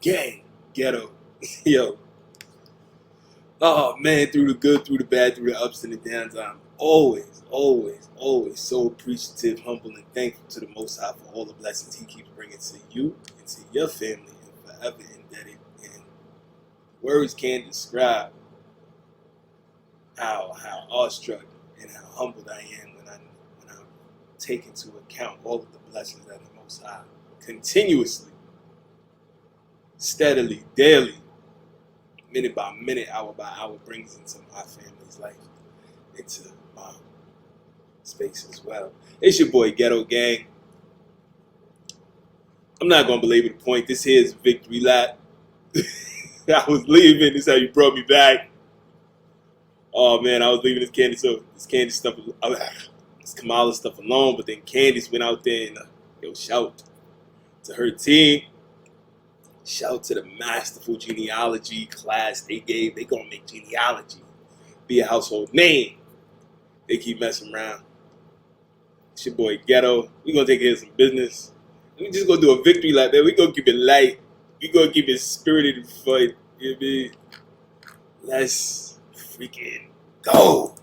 Gang, ghetto. Yo. Oh man, through the good, through the bad, through the ups and the downs, I'm always, always, always so appreciative, humble, and thankful to the Most High for all the blessings He keeps bringing to you and to your family, and forever indebted. And words can't describe how awestruck and how humbled I am when I take into account all of the blessings that the Most High continuously, steadily, daily, minute by minute, hour by hour brings into my family's life, into my space as well. It's your boy Ghetto Gang. I'm not gonna belabor the point. This here is victory lap. I was leaving. This is how you brought me back. Oh man, I was leaving this Candace stuff, this Kamala stuff alone. But then Candace went out there and shout to her team. Shout to the masterful genealogy class they gave. They gonna make genealogy be a household name. They keep messing around. It's your boy Ghetto. We gonna take care of some business. We just gonna do a victory lap, man. We gonna keep it light. We gonna keep it spirited and fun. You know what I mean? Let's freaking go.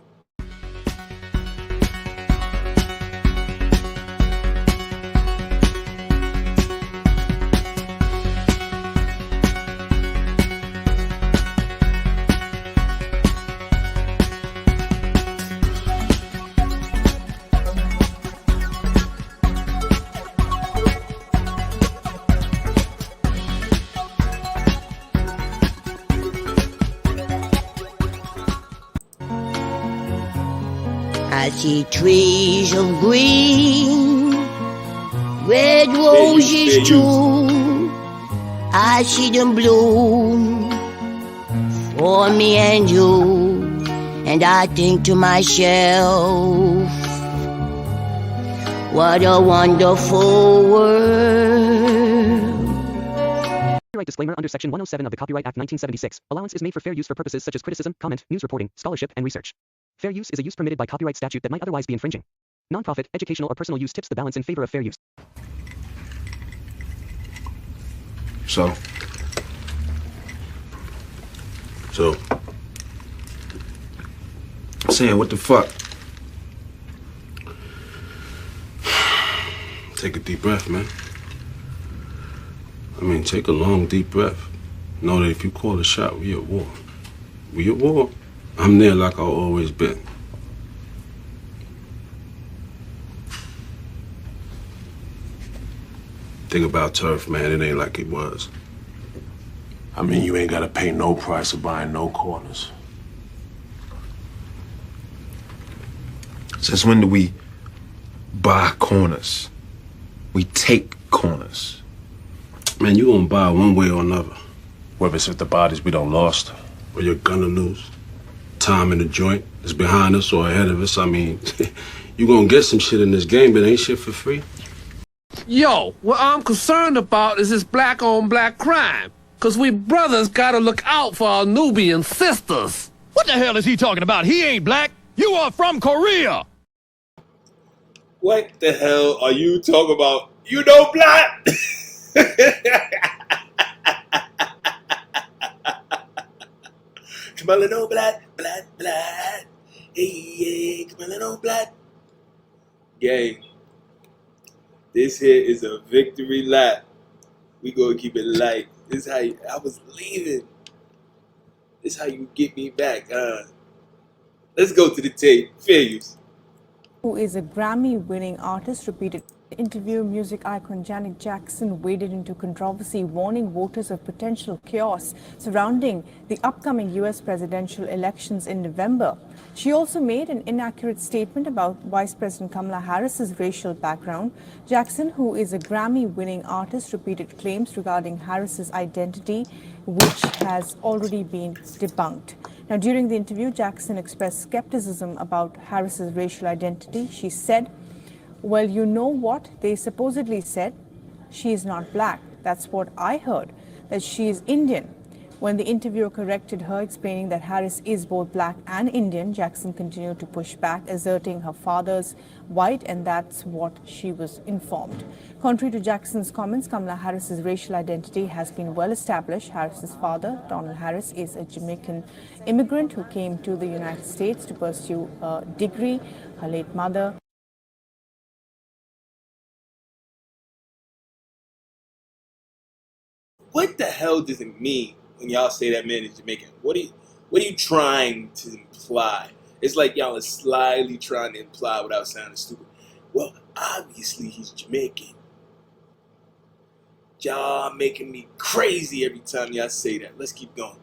I see trees of green, red roses too. I see them bloom for me and you. And I think to myself, what a wonderful world. Copyright disclaimer under Section 107 of the Copyright Act 1976. Allowance is made for fair use for purposes such as criticism, comment, news reporting, scholarship, and research. Fair use is a use permitted by copyright statute that might otherwise be infringing. Nonprofit, educational, or personal use tips the balance in favor of fair use. So, saying what the fuck? Take a deep breath, man. I mean, take a long, deep breath. Know that if you call a shot, we at war. We at war. I'm there like I've always been. Think about turf, man. It ain't like it was. I mean, you ain't gotta pay no price of buying no corners. Since when do we buy corners? We take corners. Man, you gonna buy one way or another. Whether it's if the bodies we don't lost. Or you're gonna lose. Time in the joint is behind us or ahead of us. I mean, you gonna get some shit in this game, but ain't shit for free. Yo, what I'm concerned about is this black on black crime. Cause we brothers gotta look out for our Nubian sisters. What the hell is he talking about? He ain't black. You are from Korea. What the hell are you talking about? You know Blatt? Kamala no Blatt, Blatt, Blatt. Hey, Kamala no Blatt. Gang, this here is a victory lap. We gonna keep it light. This is how I was leaving. This is how you get me back. Let's go to the tape. Fair use. Who is a Grammy-winning artist, repeated interview. Music icon Janet Jackson waded into controversy, warning voters of potential chaos surrounding the upcoming U.S. presidential elections in November. She also made an inaccurate statement about Vice President Kamala Harris's racial background. Jackson, who is a Grammy-winning artist, repeated claims regarding Harris's identity, which has already been debunked. Now, during the interview, Jackson expressed skepticism about Harris's racial identity. She said, "Well, you know what? They supposedly said she is not black. That's what I heard, that she is Indian. When the interviewer corrected her, explaining that Harris is both black and Indian, Jackson continued to push back, asserting her father's white, and that's what she was informed. Contrary to Jackson's comments, Kamala Harris's racial identity has been well established. Harris's father, Donald Harris, is a Jamaican immigrant who came to the United States to pursue a degree. Her late mother, What the hell does it mean when y'all say that man is Jamaican? What are you trying to imply? It's like y'all are slyly trying to imply without sounding stupid. Well, obviously he's Jamaican. Y'all making me crazy every time y'all say that. Let's keep going.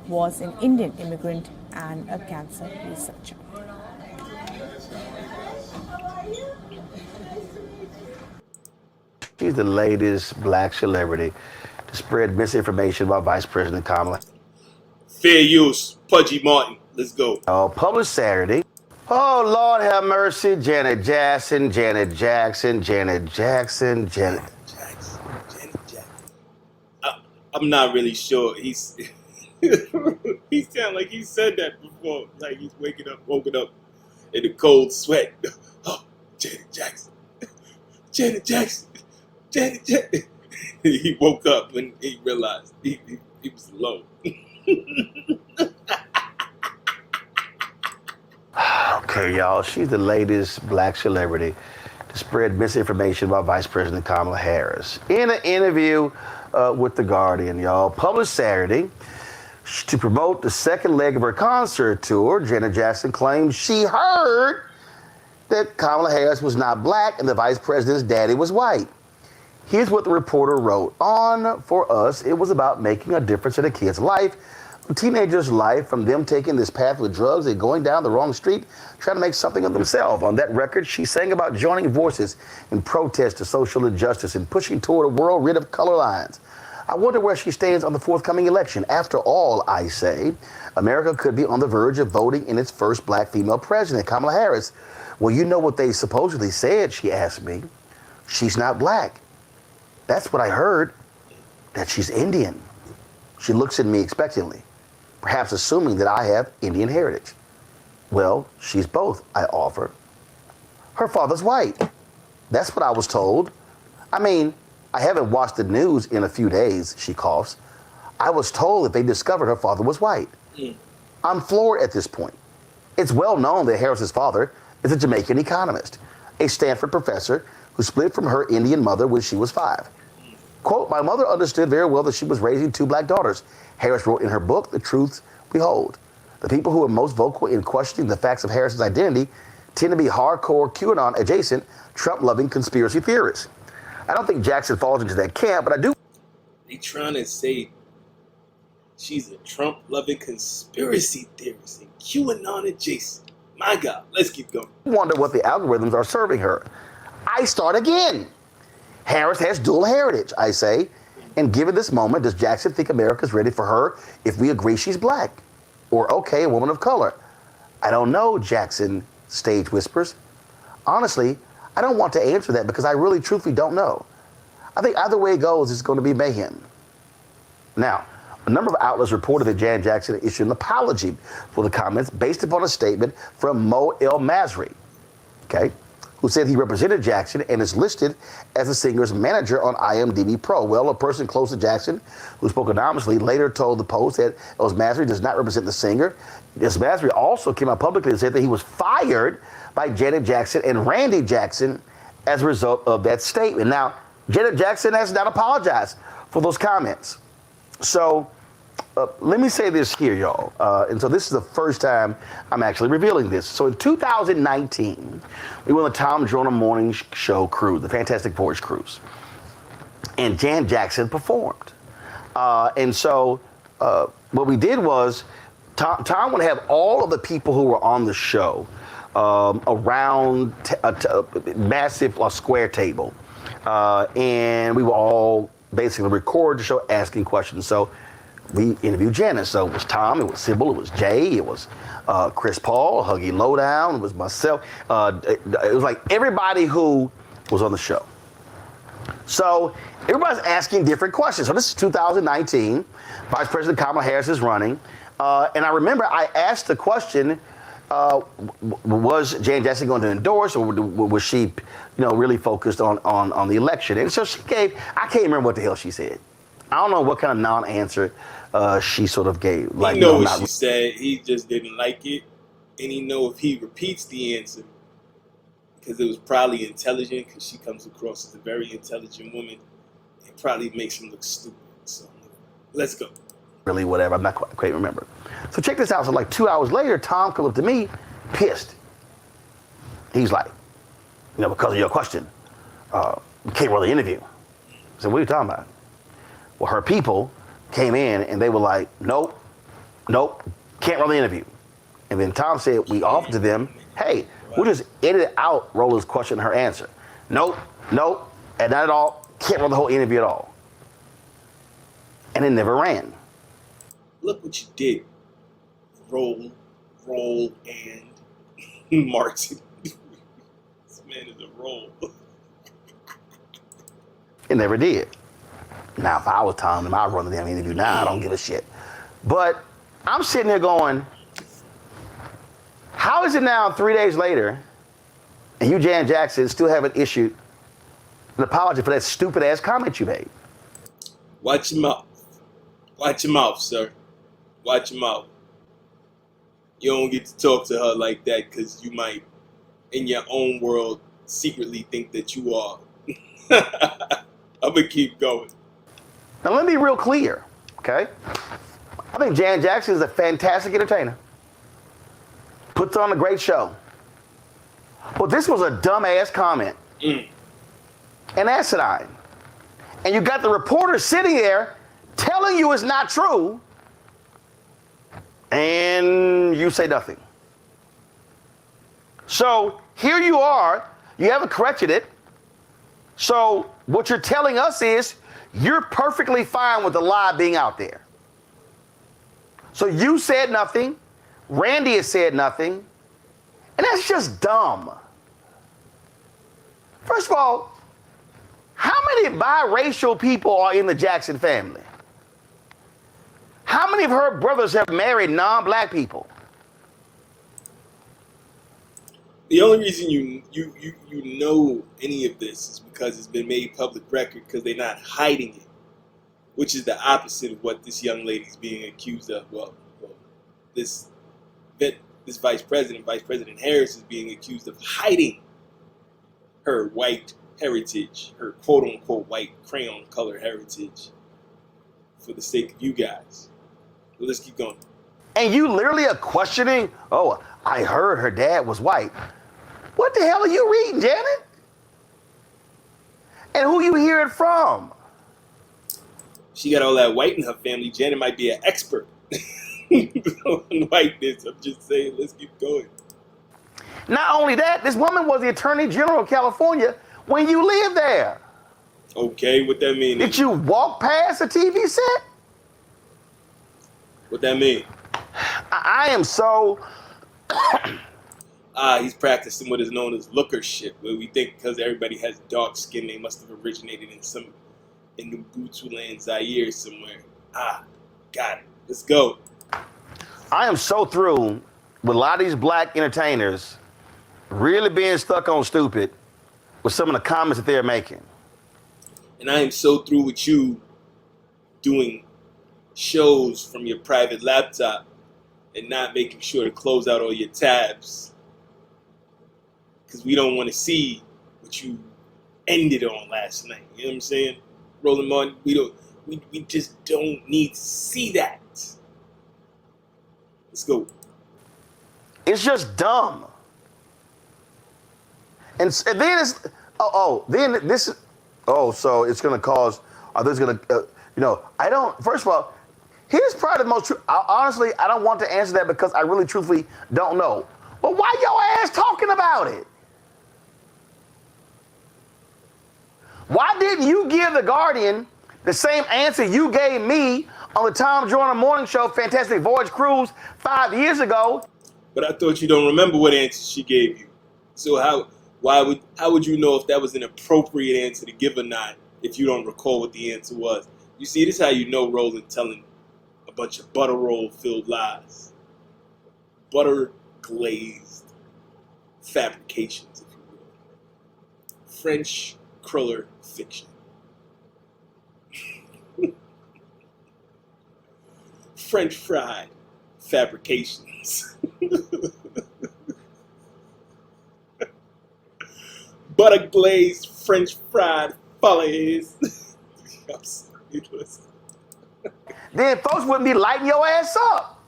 was an Indian immigrant and a cancer researcher. She's the latest black celebrity to spread misinformation about Vice President Kamala. Fair use. Pudgy Martin. Let's go. Published Saturday. Oh, Lord have mercy. Janet Jackson, Janet Jackson, Janet Jackson, Janet Jackson. Janet Jackson. I'm not really sure. He's he sound like he said that before. Like he's woken up in a cold sweat. Oh, Janet Jackson. Janet Jackson. Janet Jackson. He woke up when he realized he was alone. Okay, y'all, she's the latest black celebrity to spread misinformation about Vice President Kamala Harris. In an interview with The Guardian, y'all, published Saturday, to promote the second leg of her concert tour, Janet Jackson claimed she heard that Kamala Harris was not black and the vice president's daddy was white. Here's what the reporter wrote. On For Us, it was about making a difference in a kid's life, a teenager's life, from them taking this path with drugs and going down the wrong street, trying to make something of themselves. On that record, she sang about joining voices in protest to social injustice and pushing toward a world rid of color lines. I wonder where she stands on the forthcoming election. After all, I say, America could be on the verge of voting in its first black female president, Kamala Harris. Well, you know what they supposedly said, she asked me. She's not black. That's what I heard, that she's Indian. She looks at me expectantly, perhaps assuming that I have Indian heritage. Well, she's both, I offer. Her father's white. That's what I was told. I mean, I haven't watched the news in a few days, she coughs. I was told that they discovered her father was white. I'm floored at this point. It's well known that Harris's father is a Jamaican economist, a Stanford professor who split from her Indian mother when she was 5. Quote, my mother understood very well that she was raising 2 black daughters, Harris wrote in her book, The Truth We Hold. The people who are most vocal in questioning the facts of Harris's identity tend to be hardcore QAnon adjacent, Trump-loving conspiracy theorists. I don't think Jackson falls into that camp, but I do. They trying to say she's a Trump-loving conspiracy theorist and QAnon adjacent. My God, let's keep going. Wonder what the algorithms are serving her. I start again. Harris has dual heritage, I say. And given this moment, does Jackson think America's ready for her if we agree she's black? Or, okay, a woman of color? I don't know, Jackson stage whispers. Honestly, I don't want to answer that because I really truthfully don't know. I think either way it goes, it's going to be mayhem. Now, a number of outlets reported that Janet Jackson issued an apology for the comments based upon a statement from Mo El Masri, okay, who said he represented Jackson and is listed as the singer's manager on IMDb Pro. Well, a person close to Jackson, who spoke anonymously, later told the Post that El Masri does not represent the singer. El Masri also came out publicly and said that he was fired by Janet Jackson and Randy Jackson as a result of that statement. Now, Janet Jackson has not apologized for those comments. So let me say this here, y'all. And so this is the first time I'm actually revealing this. So in 2019, we went on the Tom Joyner Morning Show cruise, the Fantastic Voyage cruise. And Janet Jackson performed. And so what we did was Tom would have all of the people who were on the show around a massive square table. And we were all basically record the show asking questions. So we interviewed Janet. So it was Tom, it was Sybil, it was Jay, it was Chris Paul, Huggy Lowdown, it was myself. It was like everybody who was on the show. So everybody's asking different questions. So this is 2019. Vice President Kamala Harris is running. And I remember I asked the question, was Janet Jackson going to endorse, or was she, really focused on the election? And so she gave, I can't remember what the hell she said. I don't know what kind of non-answer she sort of gave. Like, what she said. He just didn't like it. And he know if he repeats the answer, because it was probably intelligent, because she comes across as a very intelligent woman, it probably makes him look stupid. So let's go. Really, whatever. I'm not quite remember. So check this out. So like 2 hours later, Tom comes up to me, pissed. He's like, because of your question, we can't run the interview. I said, what are you talking about? Well, her people came in and they were like, nope, can't run the interview. And then Tom said, we offered to them, hey, we'll just edit out Rola's question and her answer. Nope, and not at all, can't run the whole interview at all. And it never ran. Look what you did. Roll, and Martin. This man is a roll. It never did. Now, if I was Tom, I'd run the damn interview now. I don't give a shit. But I'm sitting here going, how is it now 3 days later and you, Janet Jackson, still haven't issued an apology for that stupid ass comment you made? Watch your mouth. Watch your mouth, sir. Watch your mouth. You don't get to talk to her like that because you might, in your own world, secretly think that you are. I'm going to keep going. Now, let me be real clear, okay? I think Janet Jackson is a fantastic entertainer. Puts on a great show. But this was a dumbass comment. And asinine. And you got the reporter sitting there telling you it's not true, and you say nothing. So here you are, you haven't corrected it. So what you're telling us is you're perfectly fine with the lie being out there. So you said nothing, Randy has said nothing, and that's just dumb. First of all, how many biracial people are in the Jackson family? How many of her brothers have married non-black people? The only reason you know any of this is because it's been made public record, because they're not hiding it, which is the opposite of what this young lady's being accused of. Well, this Vice President Harris, is being accused of hiding her white heritage, her quote-unquote white crayon color heritage, for the sake of you guys. Well, let's keep going. And you literally are questioning, oh, I heard her dad was white. What the hell are you reading, Janet? And who you hear it from? She got all that white in her family. Janet might be an expert on whiteness. I'm just saying, let's keep going. Not only that, this woman was the Attorney General of California when you lived there. Okay, what that mean? Did you walk past a TV set? What that mean? I am so... He's practicing what is known as lookership, where we think because everybody has dark skin, they must have originated in Ubuntu land, Zaire somewhere. Got it. Let's go. I am so through with a lot of these black entertainers really being stuck on stupid with some of the comments that they're making. And I am so through with you doing shows from your private laptop and not making sure to close out all your tabs, because we don't want to see what you ended on last night. You know what I'm saying? Roland Martin, we just don't need to see that. Let's go. It's just dumb. And then it's, so it's going to cause, there's going to, first of all, here's probably the most true, honestly, I don't want to answer that because I really truthfully don't know. But why your ass talking about it? Why didn't you give The Guardian the same answer you gave me on the Tom Joyner Morning Show, Fantastic Voyage Cruise 5 years ago? But I thought you don't remember what answer she gave you. So how would you know if that was an appropriate answer to give or not if you don't recall what the answer was. You see, this is how you know Roland telling a bunch of butter roll filled lies. Butter glazed fabrications, if you will. French cruller fiction. French fried fabrications. Butter glazed French fried follies. I'm sorry, listen. Then folks wouldn't be lighting your ass up.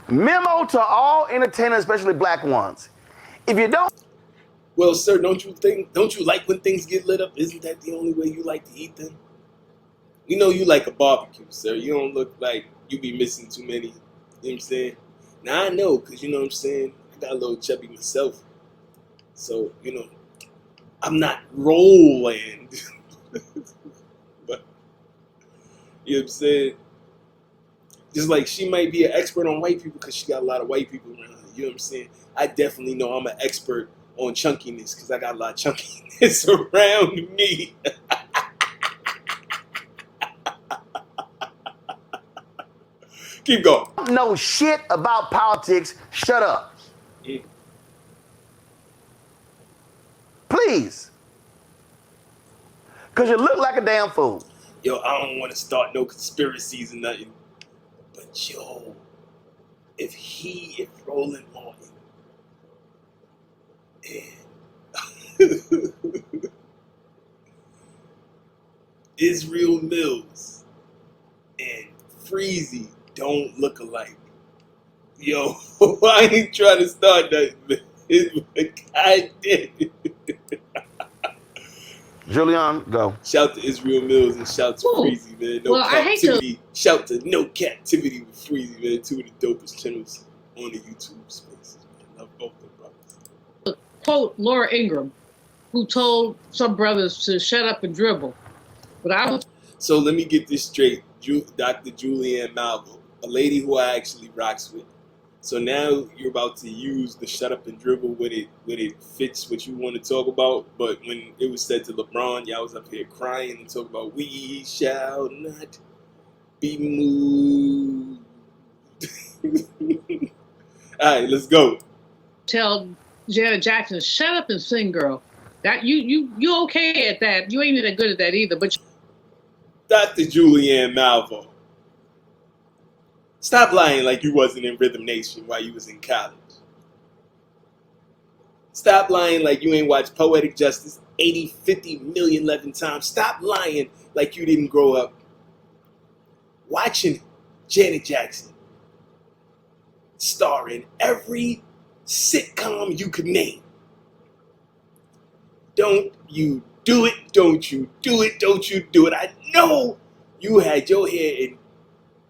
Memo to all entertainers, especially black ones. If you don't... Well, sir, don't you like when things get lit up? Isn't that the only way you like to eat them? You know you like a barbecue, sir. You don't look like you be missing too many. You know what I'm saying? Now, I know, because you know what I'm saying? I got a little chubby myself. So, you know, I'm not rolling. But, you know what I'm saying? Just like she might be an expert on white people because she got a lot of white people around her. You know what I'm saying? I definitely know I'm an expert on chunkiness because I got a lot of chunkiness around me. Keep going. Don't know shit about politics. Shut up. Mm. Please. Because you look like a damn fool. Yo, I don't want to start no conspiracies or nothing. But yo, if Roland Martin and Israel Mills and Freezy don't look alike. Yo, I ain't trying to start nothing, but I did. Julian, go. Shout to Israel Mills and shout to Freezy, man. No captivity. Shout to No Captivity with Freezy, man. Two of the dopest channels on the YouTube spaces, man. Love both of them brothers. Quote Laura Ingraham, who told some brothers to shut up and dribble. But I was... So let me get this straight. Dr. Julianne Malvo, a lady who I actually rocks with. So now you're about to use the shut up and dribble when it fits what you want to talk about. But when it was said to LeBron, y'all was up here crying and talking about we shall not be moved. All right, let's go. Tell Janet Jackson, shut up and sing, girl. That you okay at that? You ain't that good at that either. But Dr. Julianne Malvo, stop lying like you wasn't in Rhythm Nation while you was in college. Stop lying like you ain't watched Poetic Justice 80, 50 million 11 times. Stop lying like you didn't grow up watching Janet Jackson star in every sitcom you could name. Don't you do it. Don't you do it. Don't you do it. I know you had your hair in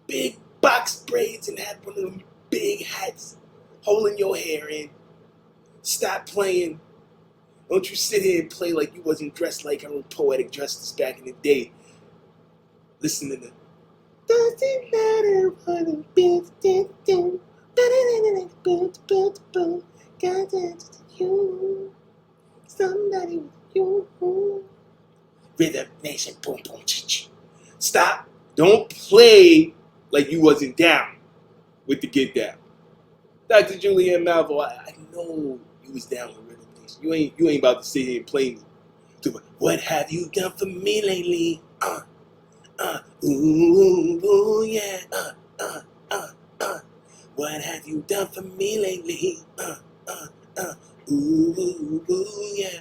big box braids and had one of them big hats holding your hair in. Stop playing. Don't you sit here and play like you wasn't dressed like her own Poetic Justice back in the day. Listen to the doesn't matter what a bitch did do. Got you. Somebody with you. Rhythm Nation, boom, boom, ch-ch. Stop. Don't play like you wasn't down with the get down. Dr. Julianne Malvo, I know you was down with Rhythm Nation. You ain't about to sit here and play me. What have you done for me lately? Ooh, yeah. What have you done for me lately? Ooh, yeah.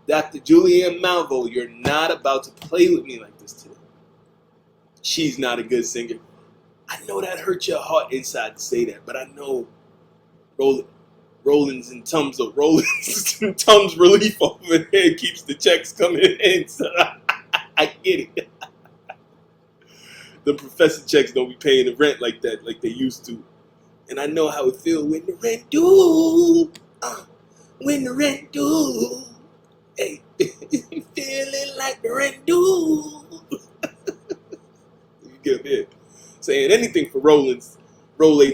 Dr. Julianne Malvo, you're not about to play with me like this today. She's not a good singer. I know that hurt your heart inside to say that, but I know Rollins and Tums relief over there keeps the checks coming in, so I get it. The professor checks don't be paying the rent like that, like they used to. And I know how it feels when the rent due. When the rent due. Hey, feeling like the rent due. You get up here saying anything for Rollins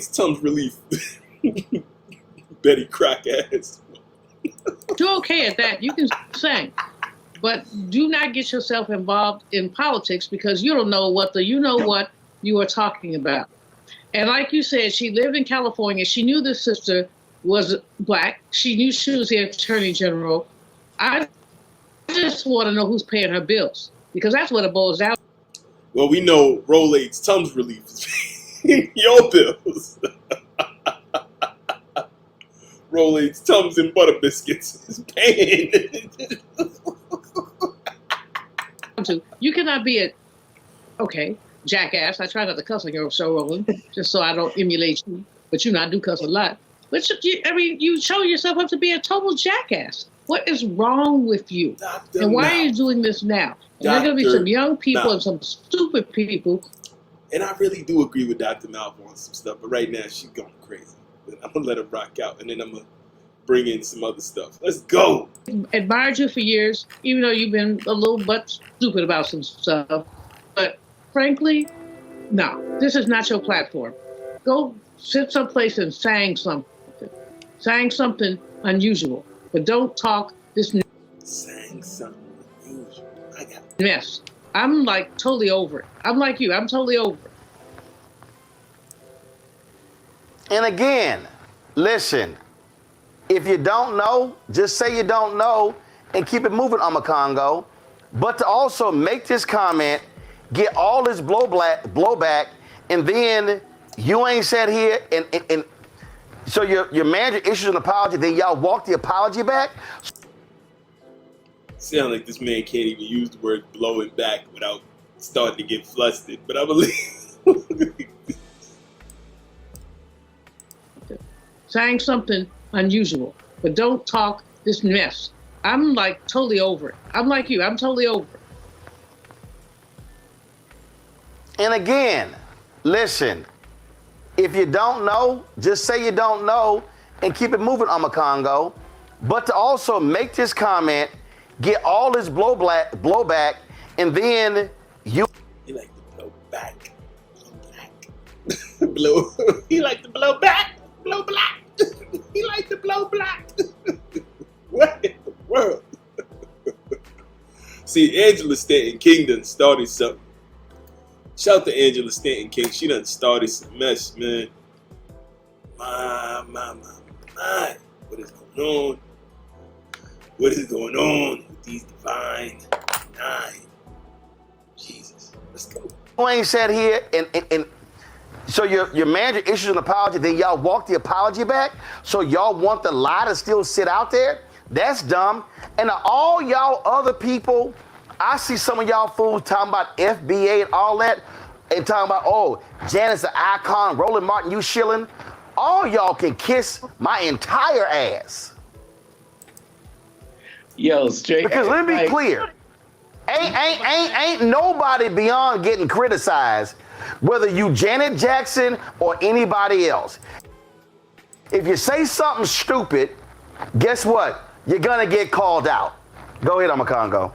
Tums relief. Betty Crock ass. you're okay at that. You can sing. but do not get yourself involved in politics because you don't know what you are talking about. And like you said, she lived in California. She knew the sister was black. She knew she was the attorney general. I just want to know who's paying her bills because that's what it boils down to. Well, we know Rolaids Tums Relief is paying your bills. Rolaids Tums and Butter Biscuits is paying. You cannot be jackass. I try not to cuss on your show, Roland, just so I don't emulate you. But I do cuss a lot. But you show yourself up to be a total jackass. What is wrong with you? And why are you doing this now? And there are going to be some young people and some stupid people. And I really do agree with Dr. Malvo on some stuff, but right now she's going crazy. I'm going to let her rock out, and then I'm going to bring in some other stuff. Let's go. Admired you for years, even though you've been a little but stupid about some stuff. But frankly, no, this is not your platform. Go sit someplace and sang something. Sang something unusual. But don't talk this sang something unusual. I got mess. I'm like totally over it. I'm like you. I'm totally over it. And again, listen, if you don't know, just say you don't know and keep it moving, Congo. But to also make this comment, get all this blowback, and then you ain't sat here and so your manager issues an apology, then y'all walk the apology back? Sound like this man can't even use the word blowing back without starting to get flustered, but I believe. Saying something unusual, but don't talk this mess. I'm like totally over it. I'm like you. I'm totally over it. And again, listen, if you don't know, just say you don't know and keep it moving, Congo. But to also make this comment, get all this blowback, and then you. He like to blow back. Blow. He like to blow back. Blow black. He like to blow black. What in the world? See, Angela Stanton King done started something. Shout out to Angela Stanton King. She done started some mess, man. My. What is going on? What is going on with these Divine 9? Jesus. Let's go. You ain't sat here and so your manager issues an apology, then y'all walk the apology back? So y'all want the lie to still sit out there? That's dumb. And all y'all other people, I see some of y'all fools talking about FBA and all that, and talking about, oh, Janet's the icon, Roland Martin, you shilling. All y'all can kiss my entire ass. Yo, straight. Because let me be clear, ain't nobody beyond getting criticized, whether you Janet Jackson or anybody else. If you say something stupid, guess what? You're gonna get called out. Go ahead, Congo.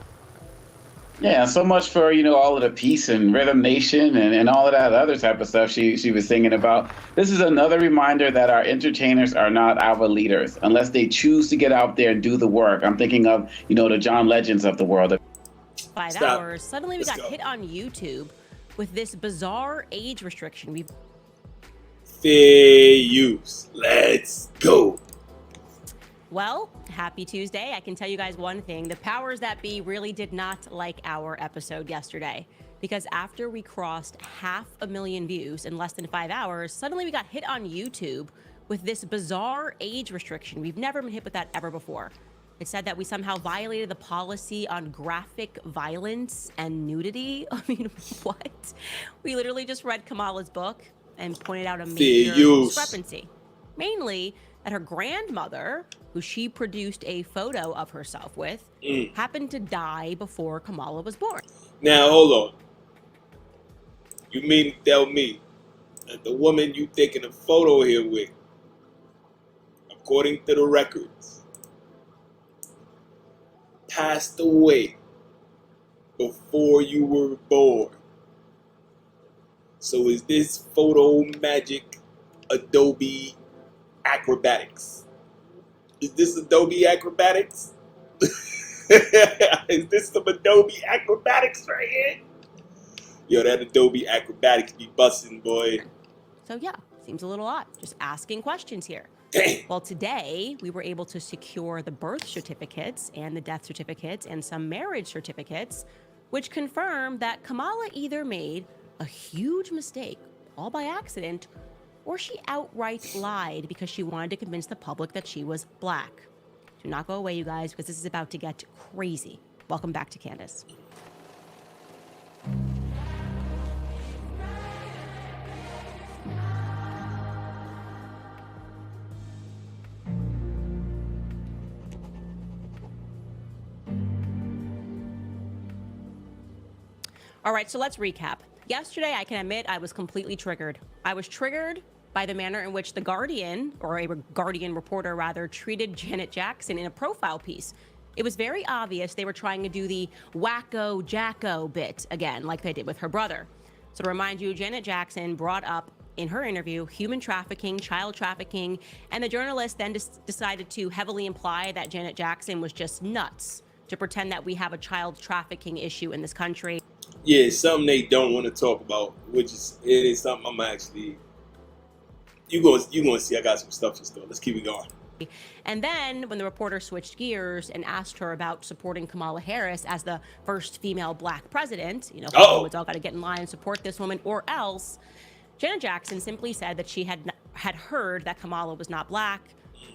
Yeah, so much for, all of the peace and Rhythm Nation and all of that other type of stuff she was singing about. This is another reminder that our entertainers are not our leaders unless they choose to get out there and do the work. I'm thinking of, the John Legends of the world. 5 hours, suddenly we got hit on YouTube with this bizarre age restriction. Fair use. Let's go. Well, happy Tuesday. I can tell you guys one thing. The powers that be really did not like our episode yesterday, because after we crossed 500,000 views in less than 5 hours, suddenly we got hit on YouTube with this bizarre age restriction. We've never been hit with that ever before. It said that we somehow violated the policy on graphic violence and nudity. I mean, what? We literally just read Kamala's book and pointed out a major discrepancy. Mainly that her grandmother, who she produced a photo of herself with, happened to die before Kamala was born. Now, hold on. You mean to tell me that the woman you taking a photo here with, according to the records, passed away before you were born? So is this photo magic Adobe Acrobatics? Is this Adobe Acrobatics? Is this some Adobe Acrobatics right here? Yo, that Adobe Acrobatics be busting, boy. So yeah, seems a little odd. Just asking questions here. Damn. Well, today we were able to secure the birth certificates and the death certificates and some marriage certificates, which confirm that Kamala either made a huge mistake, all by accident, or she outright lied because she wanted to convince the public that she was Black. Do not go away, you guys, because this is about to get crazy. Welcome back to Candace. All right, so let's recap. Yesterday, I can admit I was completely triggered. I was triggered by the manner in which the Guardian, or a Guardian reporter rather, treated Janet Jackson in a profile piece. It was very obvious they were trying to do the wacko jacko bit again, like they did with her brother. So to remind you, Janet Jackson brought up in her interview human trafficking, child trafficking, and the journalist then decided to heavily imply that Janet Jackson was just nuts to pretend that we have a child trafficking issue in this country. Yeah, it's something they don't want to talk about, which is it is something I'm actually. You gonna see. I got some stuff in store. Let's keep it going. And then when the reporter switched gears and asked her about supporting Kamala Harris as the first female Black president, you know, Hollywood's all got to get in line and support this woman, or else, Janet Jackson simply said that she had heard that Kamala was not Black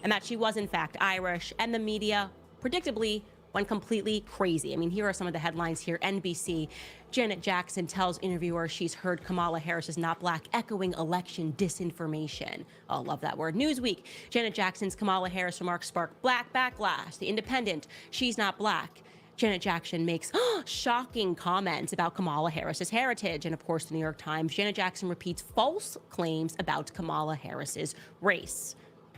and that she was in fact Irish, and the media, predictably, went completely crazy. I mean, here are some of the headlines here. NBC, Janet Jackson tells interviewer she's heard Kamala Harris is not Black, echoing election disinformation. Oh, love that word. Newsweek, Janet Jackson's Kamala Harris remarks spark Black backlash. The Independent, she's not Black. Janet Jackson makes shocking comments about Kamala Harris's heritage. And of course, the New York Times, Janet Jackson repeats false claims about Kamala Harris's race.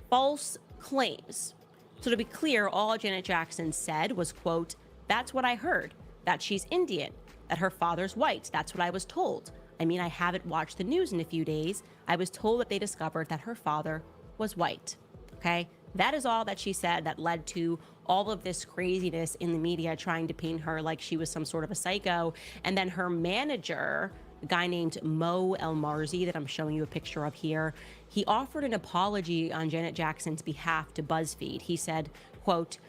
False claims. So to be clear, all Janet Jackson said was, quote, "That's what I heard, that she's Indian, that her father's white. That's what I was told. I mean, I haven't watched the news in a few days. I was told that they discovered that her father was white." Okay? That is all that she said that led to all of this craziness in the media trying to paint her like she was some sort of a psycho. And then her manager, a guy named Mo El Marzi that I'm showing you a picture of here, he offered an apology on Janet Jackson's behalf to BuzzFeed. He said, quote,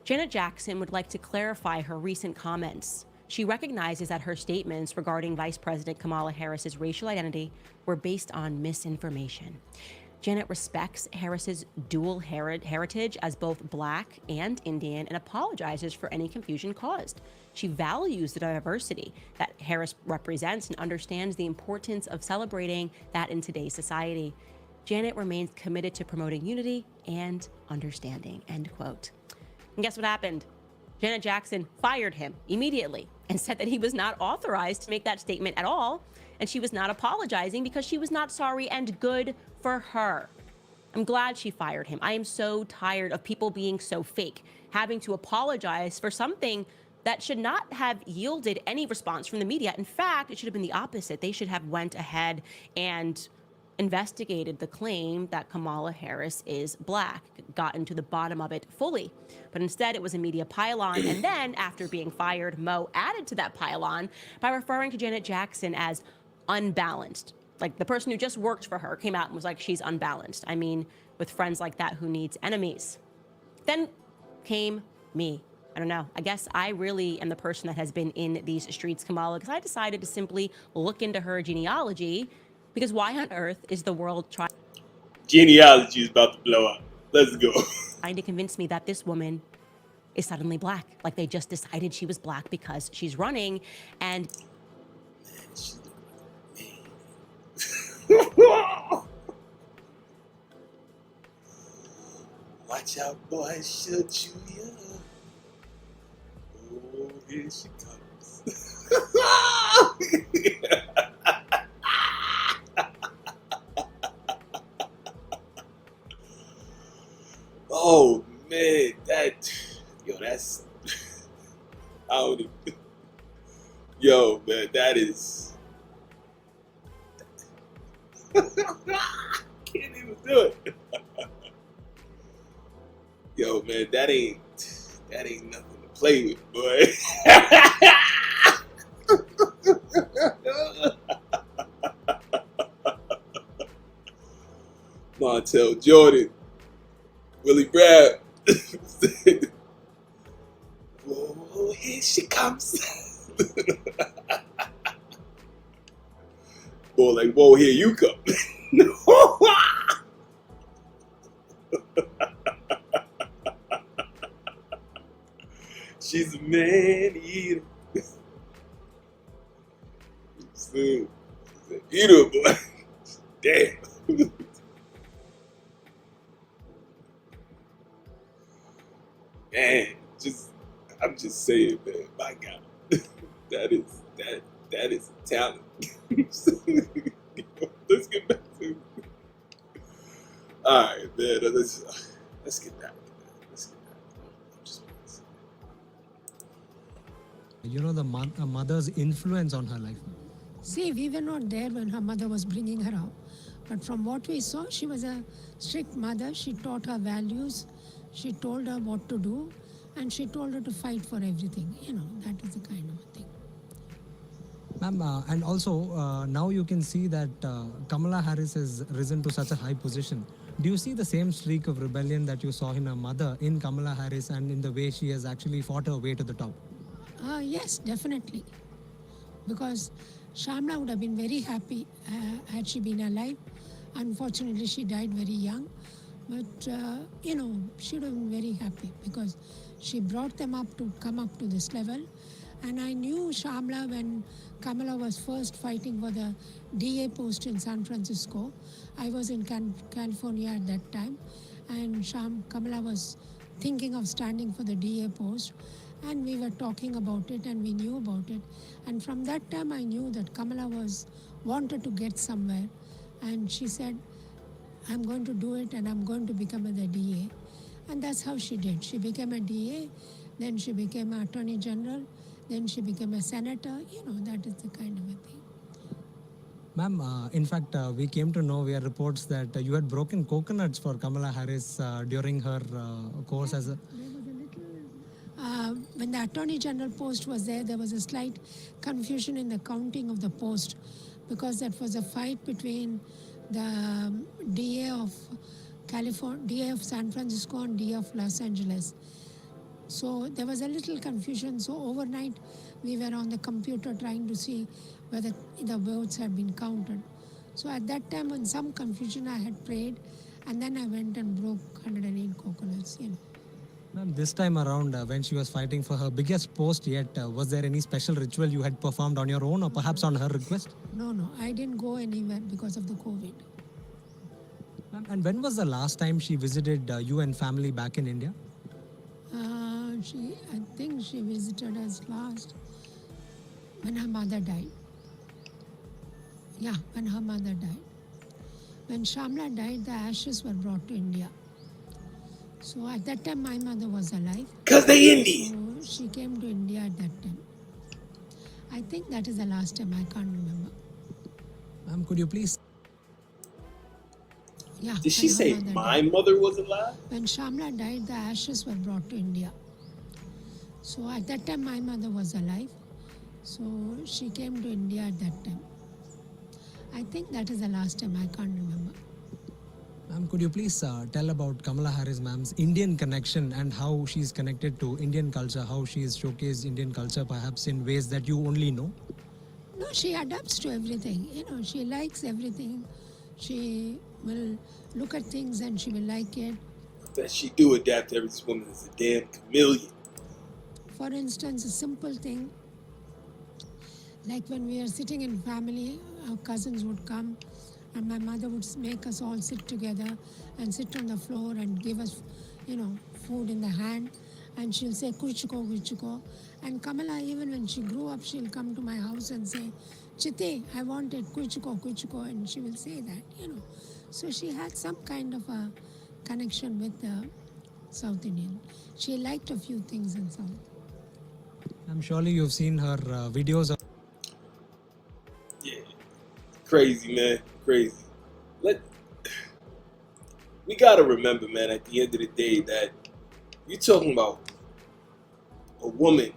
"Janet Jackson would like to clarify her recent comments. She recognizes that her statements regarding Vice President Kamala Harris's racial identity were based on misinformation. Janet respects Harris's dual heritage as both Black and Indian and apologizes for any confusion caused. She values the diversity that Harris represents and understands the importance of celebrating that in today's society. Janet remains committed to promoting unity and understanding," end quote. And guess what happened? Janet Jackson fired him immediately and said that he was not authorized to make that statement at all, and she was not apologizing because she was not sorry, and good for her. I'm glad she fired him. I am so tired of people being so fake, having to apologize for something that should not have yielded any response from the media. In fact, it should have been the opposite. They should have went ahead and investigated the claim that Kamala Harris is Black, gotten to the bottom of it fully. But instead, it was a media pylon. And then, after being fired, Mo added to that pylon by referring to Janet Jackson as unbalanced. Like, the person who just worked for her came out and was like, she's unbalanced. I mean, with friends like that, who needs enemies? Then came me. I don't know. I guess I really am the person that has been in these streets, Kamala, because I decided to simply look into her genealogy. Because why on earth is the world trying? Genealogy is about to blow up. Let's go. Trying to convince me that this woman is suddenly Black. Like they just decided she was Black because she's running, and watch out, boy, should you yeah. Oh, here she comes. Oh man, that's I don't even, yo man, that is can't even do it. Yo man, that ain't nothing to play with, boy. Montel Jordan, Willie Brad. Whoa, here she comes. Boy, like, whoa, here you come. She's a man eater. She's an eater, boy. Damn. Man, I'm just saying, man. My God, that is a talent. Let's get back to it. All right, man. Let's get back to that. You know, the mother's influence on her life. See, we were not there when her mother was bringing her out. But from what we saw, she was a strict mother. She taught her values. She told her what to do. And she told her to fight for everything. You know, that is the kind of a thing. Ma'am, and also now you can see that Kamala Harris has risen to such a high position. Do you see the same streak of rebellion that you saw in her mother in Kamala Harris and in the way she has actually fought her way to the top? Yes, definitely. Because Shamla would have been very happy had she been alive. Unfortunately, she died very young. But, you know, she would have been very happy because she brought them up to come up to this level. And I knew Shamla when Kamala was first fighting for the DA post in San Francisco. I was in California at that time. And Kamala was thinking of standing for the DA post. And we were talking about it and we knew about it. And from that time I knew that Kamala wanted to get somewhere. And she said, I'm going to do it and I'm going to become the DA. And that's how she did. She became a DA, then she became an Attorney General, then she became a Senator. You know, that is the kind of a thing. Ma'am, in fact, we came to know via reports that you had broken coconuts for Kamala Harris during her course as a... When the Attorney General post was there was a slight confusion in the counting of the post because that was a fight between the DA of California, DA of San Francisco and DA of Los Angeles. So there was a little confusion. So overnight we were on the computer trying to see whether the votes had been counted. So at that time when some confusion I had prayed and then I went and broke 108 coconuts, you know. Ma'am, this time around when she was fighting for her biggest post yet, was there any special ritual you had performed on your own or perhaps on her request? No, I didn't go anywhere because of the COVID. Ma'am, and when was the last time she visited you and family back in India? I think she visited us last when her mother died. Yeah, when her mother died. When Shamla died, the ashes were brought to India. So at that time, my mother was alive. Because they Indian. So she came to India at that time. I think that is the last time. I can't remember. Ma'am, could you please... Yeah. Did she say my mother was alive? When Shamla died, the ashes were brought to India. So at that time, my mother was alive. So she came to India at that time. I think that is the last time. I can't remember. Ma'am, could you please tell about Kamala Harris, ma'am's Indian connection and how she's connected to Indian culture, how she's showcased Indian culture perhaps in ways that you only know? No, she adapts to everything. You know, she likes everything. She will look at things and she will like it. That she do adapt. Every woman is a damn chameleon. For instance, a simple thing, like when we are sitting in family, our cousins would come and my mother would make us all sit together and sit on the floor and give us, you know, food in the hand. And she'll say, kuchiko, kuchiko. And Kamala, even when she grew up, she'll come to my house and say, Chite, I want it, kuchiko, kuchiko. And she will say that, you know. So she had some kind of a connection with the South Indian. She liked a few things in South. I'm surely you've seen her videos. Yeah. Crazy, man. Crazy. We gotta remember, man, at the end of the day that you're talking about a woman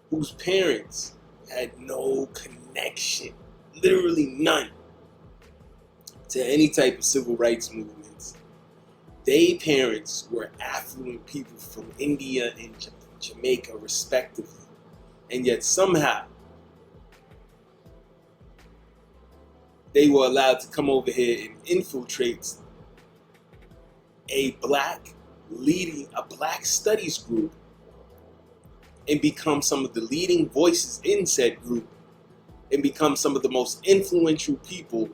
whose parents had no connection, literally none, to any type of civil rights movements. They parents were affluent people from India and Jamaica, respectively. And yet somehow they were allowed to come over here and infiltrate a black studies group and become some of the leading voices in said group and become some of the most influential people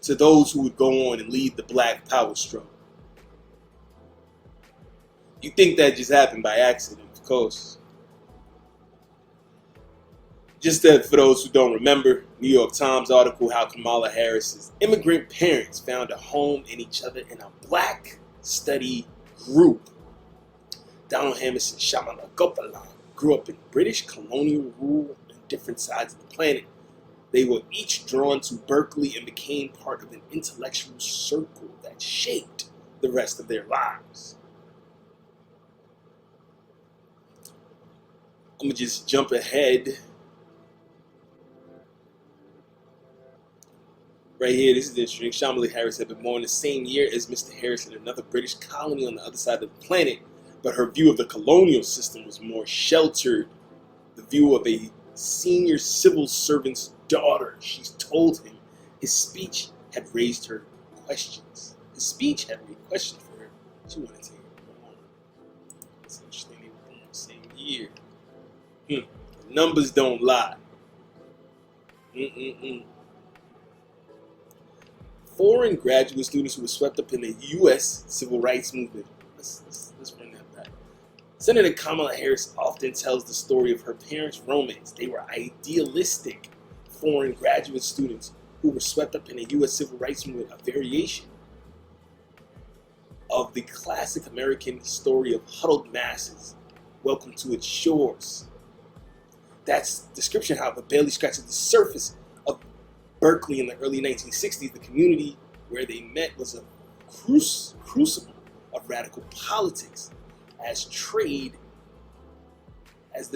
to those who would go on and lead the Black Power struggle. You think that just happened by accident, of course. Just that for those who don't remember, New York Times article how Kamala Harris's immigrant parents found a home in each other in a black study group. Donald Hamilton and Kamala Gopalan grew up in British colonial rule on different sides of the planet. They were each drawn to Berkeley and became part of an intellectual circle that shaped the rest of their lives. I'm going to just jump ahead. Right here, this is interesting. Kamala Harris had been born the same year as Mr. Harris in another British colony on the other side of the planet, but her view of the colonial system was more sheltered. The view of a senior civil servant's daughter. She's told him his speech had raised her questions. His speech had raised questions for her. She wanted to hear more. It's interesting they were born the same year. Numbers don't lie. Foreign graduate students who were swept up in the U.S. civil rights movement. Let's bring that back. Senator Kamala Harris often tells the story of her parents' romance. They were idealistic foreign graduate students who were swept up in the U.S. civil rights movement, a variation of the classic American story of huddled masses, welcome to its shores. That's description, however, barely scratches the surface of Berkeley in the early 1960s. The community where they met was a crucible of radical politics as the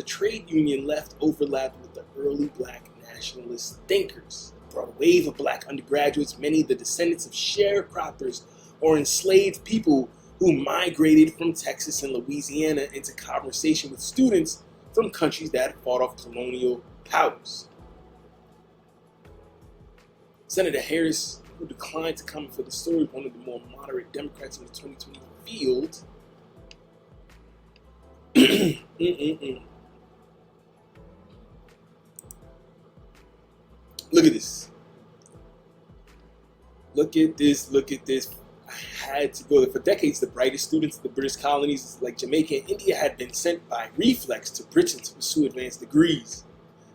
trade union left overlapped with the early black nationalist thinkers. It brought a wave of black undergraduates, many the descendants of sharecroppers or enslaved people who migrated from Texas and Louisiana into conversation with students from countries that had fought off colonial powers. Senator Harris, who declined to comment for the story, one of the more moderate Democrats in the 2020 field, Look at this. Look at this. I had to go there. For decades, the brightest students of the British colonies like Jamaica and India had been sent by reflex to Britain to pursue advanced degrees.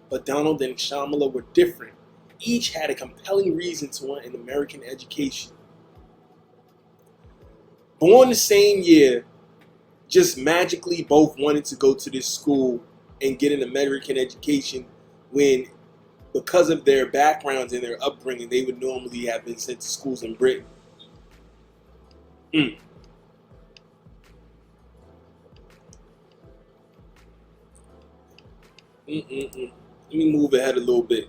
But Donald and Kamala were different. Each had a compelling reason to want an American education. Born the same year, just magically both wanted to go to this school and get an American education when, because of their backgrounds and their upbringing, they would normally have been sent to schools in Britain. Let me move ahead a little bit.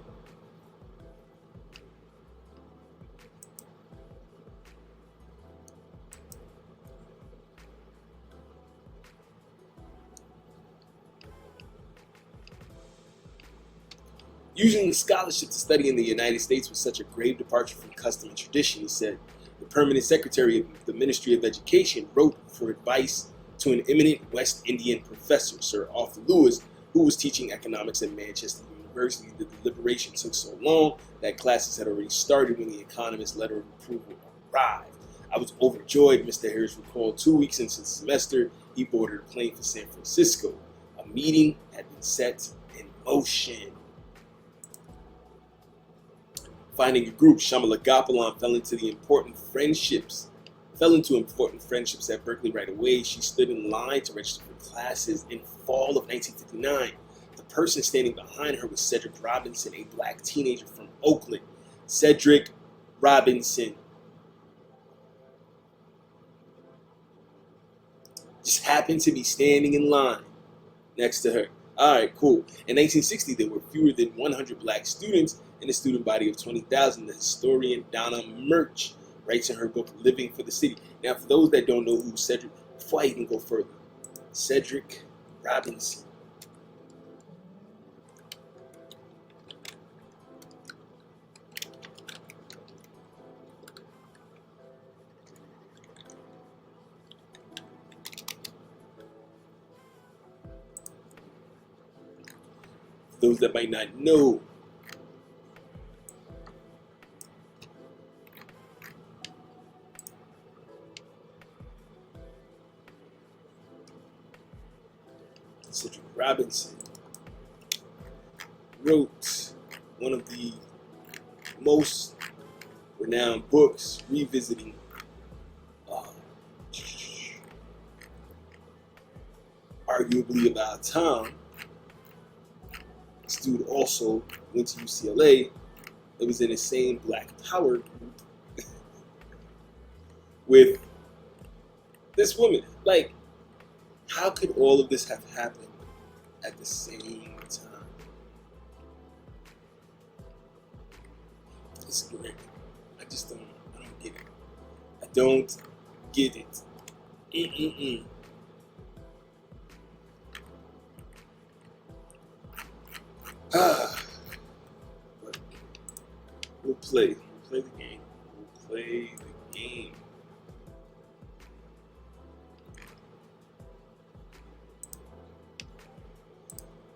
Using the scholarship to study in the United States was such a grave departure from custom and tradition, he said. The permanent secretary of the Ministry of Education wrote for advice to an eminent West Indian professor, Sir Arthur Lewis, who was teaching economics at Manchester University. The deliberation took so long that classes had already started when the economist's letter of approval arrived. I was overjoyed, Mr. Harris recalled. 2 weeks into the semester, he boarded a plane for San Francisco. A meeting had been set in motion. Finding a group, Kamala Gopalan fell into important friendships at Berkeley right away. She stood in line to register for classes in fall of 1959. The person standing behind her was Cedric Robinson, a black teenager from Oakland. Cedric Robinson. just happened to be standing in line next to her. All right, cool. In 1960, there were fewer than 100 black students in a student body of 20,000. The historian Donna Murch writes in her book, Living for the City. Now, for those that don't know who Cedric, before I even go further, Cedric Robinson. For those that might not know, Cedric Robinson wrote one of the most renowned books revisiting arguably about time. This dude also went to UCLA. It was in the same Black Power group with this woman. Like, how could all of this have happened at the same time? It's great. I don't get it. I don't get it. But we'll play the game. We'll play the game.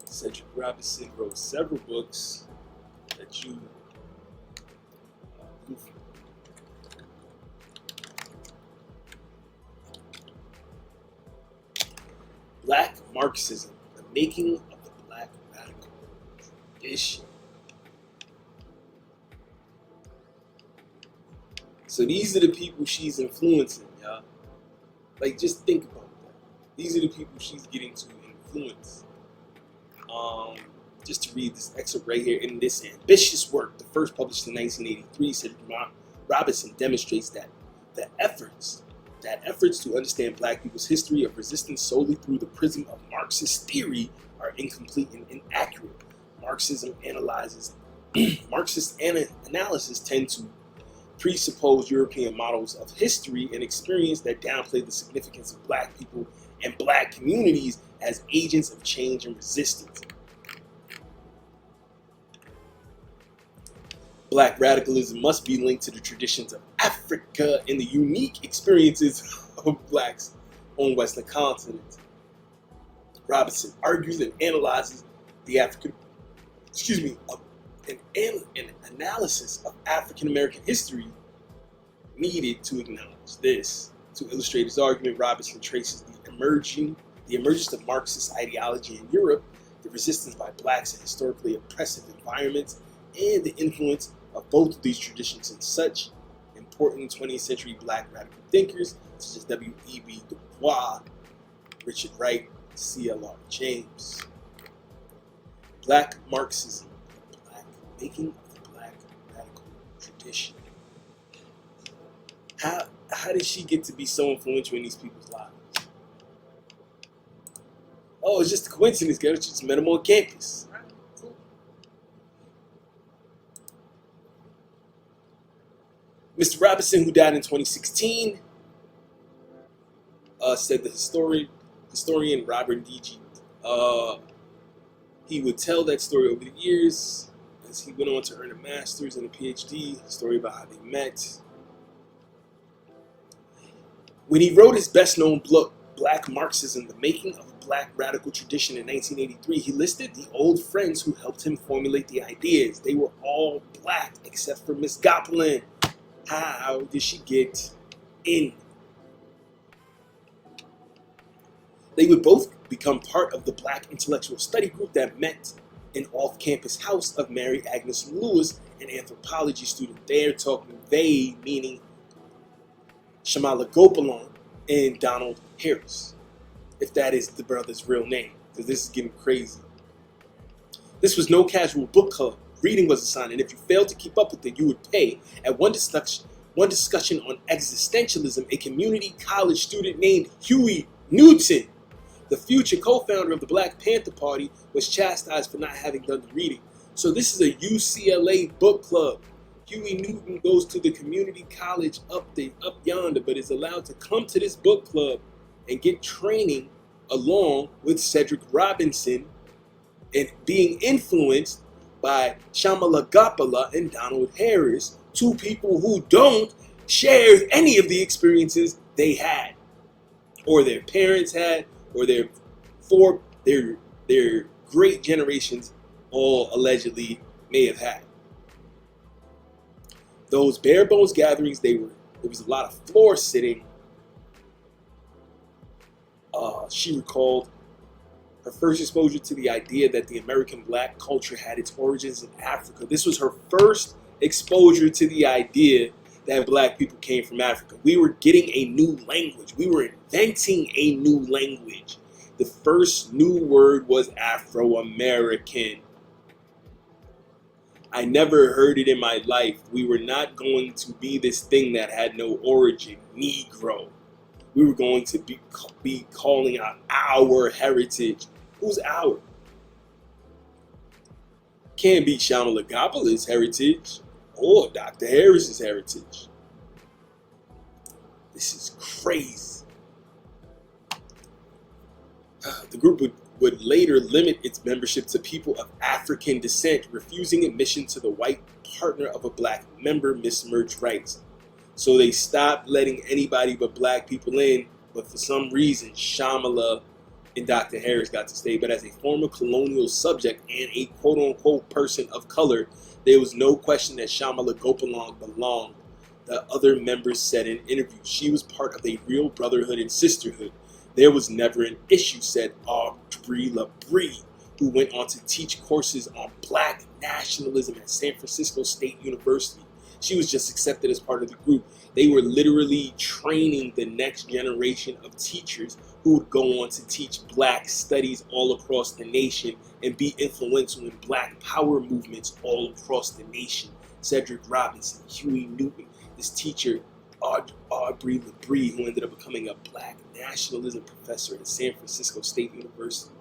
Cedric Robinson wrote several books that you Black Marxism, the making of the Black radical tradition. So these are the people she's influencing, y'all. Like, just think about that. These are the people she's getting to influence. Just to read this excerpt right here, in this ambitious work, the first published in 1983, Cedric Robinson demonstrates that efforts to understand Black people's history of resistance solely through the prism of Marxist theory are incomplete and inaccurate. Marxist analysis tend to presuppose European models of history and experience that downplay the significance of Black people and Black communities as agents of change and resistance. Black radicalism must be linked to the traditions of Africa and the unique experiences of Blacks on Western continent. Robinson argues and analyzes the an analysis of African American history needed to acknowledge this. To illustrate his argument, Robinson traces the emergence of Marxist ideology in Europe, the resistance by Blacks in historically oppressive environments, and the influence of both of these traditions in such important 20th century Black radical thinkers such as W.E.B. Du Bois, Richard Wright, C.L.R. James. Black Marxism, the making of the Black radical tradition. How did she get to be so influential in these people's lives? Oh, it's just a coincidence, girl. She just met him on campus. Mr. Robinson, who died in 2016, said the historian Robert D.G. He would tell that story over the years as he went on to earn a master's and a PhD, a story about how they met. When he wrote his best-known book, Black Marxism, The Making of a Black Radical Tradition in 1983, he listed the old friends who helped him formulate the ideas. They were all Black except for Miss Goplin. How did she get in? They would both become part of the Black intellectual study group that met in off-campus house of Mary Agnes Lewis, an anthropology student there, talking they, meaning Kamala Gopalan and Donald Harris, if that is the brother's real name, because this is getting crazy. This was no casual book club. Reading was assigned, and if you failed to keep up with it, you would pay. At one discussion on existentialism, a community college student named Huey Newton, the future co-founder of the Black Panther Party, was chastised for not having done the reading. So this is a UCLA book club. Huey Newton goes to the community college up yonder, but is allowed to come to this book club and get training along with Cedric Robinson and being influenced by Kamala and Donald Harris, two people who don't share any of the experiences they had, or their parents had, or their great generations all allegedly may have had. Those bare bones gatherings, there was a lot of floor sitting. She recalled her first exposure to the idea that the American black culture had its origins in Africa. This was her first exposure to the idea that black people came from Africa. We were getting a new language. We were inventing a new language. The first new word was Afro-American. I never heard it in my life. We were not going to be this thing that had no origin, Negro. We were going to be calling out our heritage. Who's our? Can't be Shamalagapala's heritage or Dr. Harris's heritage. This is crazy. The group would later limit its membership to people of African descent, refusing admission to the white partner of a black member, mismerged rights. So they stopped letting anybody but black people in, but for some reason, Shamala and Dr. Harris got to stay. But as a former colonial subject and a quote-unquote person of color, there was no question that Shamala Gopalan belonged. The other members said in interviews she was part of a real brotherhood and sisterhood. There was never an issue, said Aubrey LaBrie, who went on to teach courses on black nationalism at San Francisco State University. She was just accepted as part of the group. They were literally training the next generation of teachers who would go on to teach black studies all across the nation and be influential in black power movements all across the nation. Cedric Robinson, Huey Newton, this teacher, Aubrey LaBrie, who ended up becoming a black nationalism professor at San Francisco State University.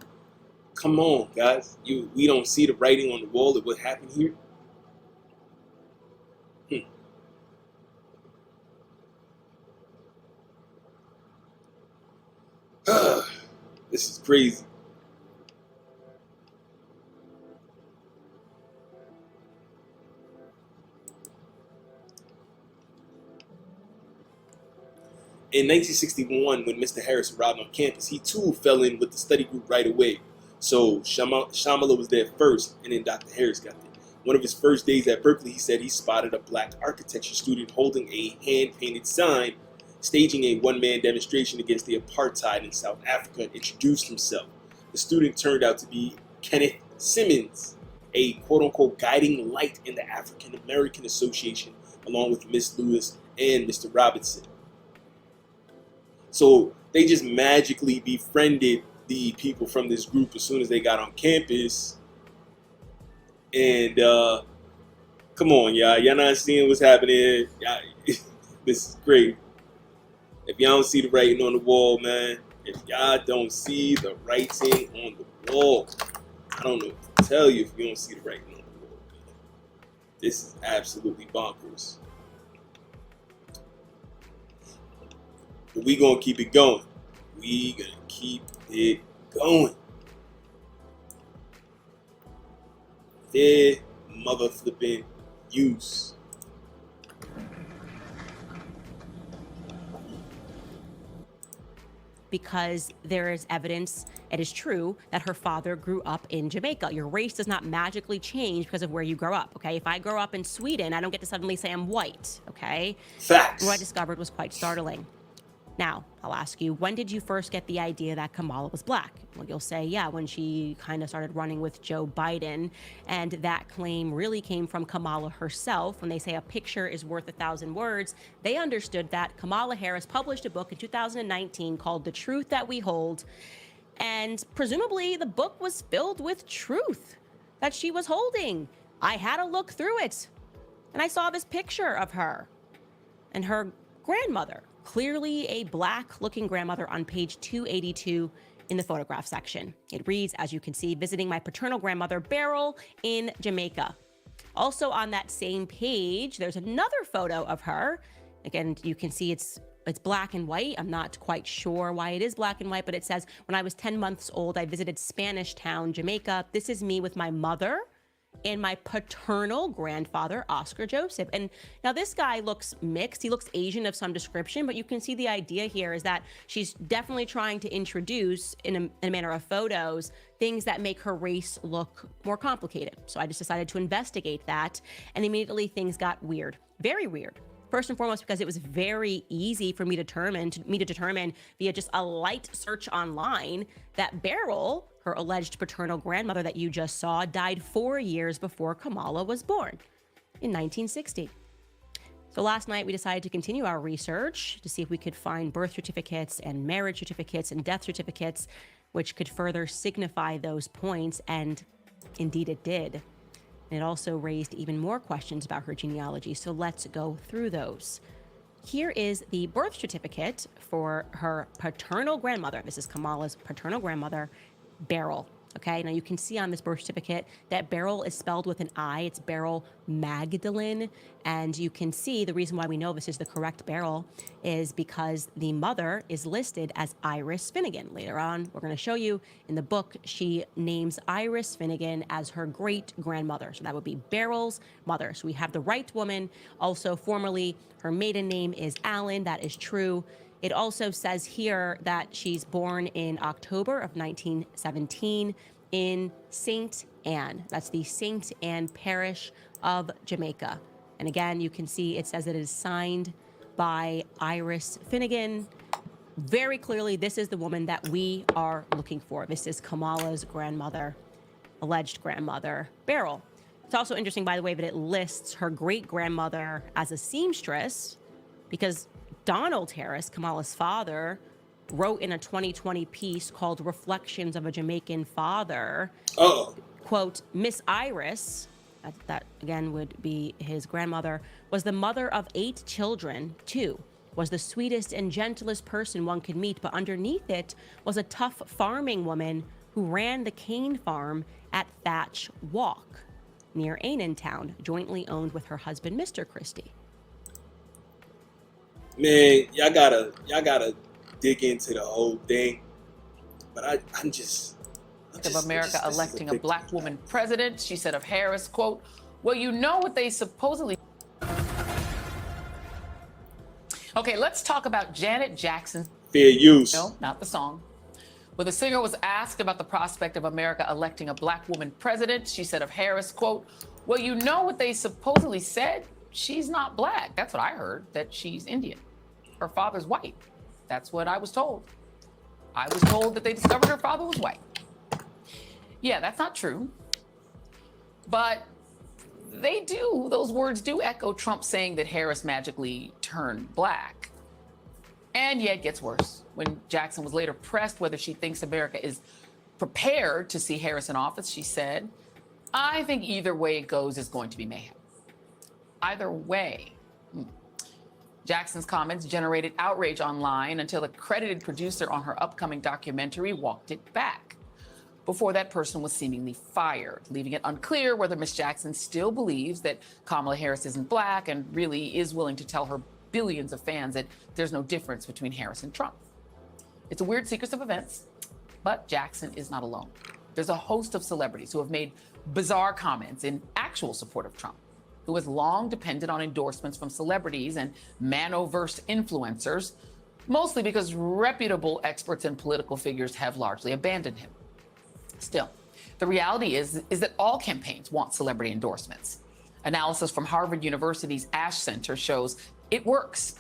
Come on, guys. We don't see the writing on the wall of what happened here? This is crazy. In 1961, when Mr. Harris arrived on campus, he too fell in with the study group right away. So Shamala was there first, and then Dr. Harris got there. One of his first days at Berkeley, he said he spotted a black architecture student holding a hand-painted sign, staging a one-man demonstration against the apartheid in South Africa, and introduced himself. The student turned out to be Kenneth Simmons, a quote-unquote guiding light in the African American Association, along with Miss Lewis and Mr. Robinson. So they just magically befriended the people from this group as soon as they got on campus. And come on, y'all not seeing what's happening. This is great. If y'all don't see the writing on the wall, man, if y'all don't see the writing on the wall, I don't know what to tell you if you don't see the writing on the wall. This is absolutely bonkers. But we gonna keep it going. We gonna keep it going. Their mother flipping use. Because there is evidence, it is true, that her father grew up in Jamaica. Your race does not magically change because of where you grow up, okay? If I grow up in Sweden, I don't get to suddenly say I'm white, okay? Facts. What I discovered was quite startling. Now, I'll ask you, when did you first get the idea that Kamala was black? Well, you'll say, yeah, when she kind of started running with Joe Biden. And that claim really came from Kamala herself. When they say a picture is worth 1,000 words, they understood that Kamala Harris published a book in 2019 called The Truth That We Hold. And presumably the book was filled with truth that she was holding. I had a look through it and I saw this picture of her and her grandmother, clearly a black-looking grandmother on page 282 in the photograph section. It reads, as you can see, visiting my paternal grandmother, Beryl, in Jamaica. Also on that same page, there's another photo of her. Again, you can see it's black and white. I'm not quite sure why it is black and white, but it says, when I was 10 months old, I visited Spanish Town, Jamaica. This is me with my mother and my paternal grandfather, Oscar Joseph. And now this guy looks mixed. He looks Asian of some description, but you can see the idea here is that she's definitely trying to introduce, in a manner of photos, things that make her race look more complicated. So I just decided to investigate that, and immediately things got weird, very weird. First and foremost, because it was very easy for me to determine via just a light search online that Beryl, her alleged paternal grandmother that you just saw, died 4 years before Kamala was born in 1960. So last night we decided to continue our research to see if we could find birth certificates and marriage certificates and death certificates, which could further signify those points, and indeed it did. It also raised even more questions about her genealogy, so let's go through those. Here is the birth certificate for her paternal grandmother. This is Kamala's paternal grandmother, Beryl. Okay, now you can see on this birth certificate that Beryl is spelled with an I. It's Beryl Magdalene. And you can see the reason why we know this is the correct Beryl is because the mother is listed as Iris Finnegan. Later on, we're going to show you in the book, she names Iris Finnegan as her great grandmother. So that would be Beryl's mother. So we have the right woman. Also, formerly, her maiden name is Allen. That is true. It also says here that she's born in October of 1917 in St. Anne. That's the St. Anne Parish of Jamaica. And again, you can see it says it is signed by Iris Finnegan. Very clearly, this is the woman that we are looking for. This is Kamala's grandmother, alleged grandmother, Beryl. It's also interesting, by the way, that it lists her great-grandmother as a seamstress because Donald Harris, Kamala's father, wrote in a 2020 piece called Reflections of a Jamaican Father, quote, Miss Iris, that again would be his grandmother, was the mother of 8 children, too, was the sweetest and gentlest person one could meet, but underneath it was a tough farming woman who ran the cane farm at Thatch Walk near Annan Town, jointly owned with her husband, Mr. Christie. Man, y'all gotta dig into the whole thing. But I'm just of America electing a black woman president. She said of Harris, quote, well, you know what they supposedly... Okay, let's talk about Janet Jackson. Fair use. No, not the song. When the singer was asked about the prospect of America electing a black woman president, she said of Harris, quote, well, you know what they supposedly said? She's not black. That's what I heard, that she's Indian. Her father's white. That's what I was told. I was told that they discovered her father was white. Yeah, that's not true. But those words do echo Trump saying that Harris magically turned black. And yet it gets worse. When Jackson was later pressed whether she thinks America is prepared to see Harris in office, she said, I think either way it goes is going to be mayhem. Either way. Jackson's comments generated outrage online until a credited producer on her upcoming documentary walked it back. Before that person was seemingly fired, leaving it unclear whether Ms. Jackson still believes that Kamala Harris isn't black and really is willing to tell her billions of fans that there's no difference between Harris and Trump. It's a weird sequence of events, but Jackson is not alone. There's a host of celebrities who have made bizarre comments in actual support of Trump, who has long depended on endorsements from celebrities and Manoverse influencers, mostly because reputable experts and political figures have largely abandoned him. Still, the reality is that all campaigns want celebrity endorsements. Analysis from Harvard University's Ash Center shows it works.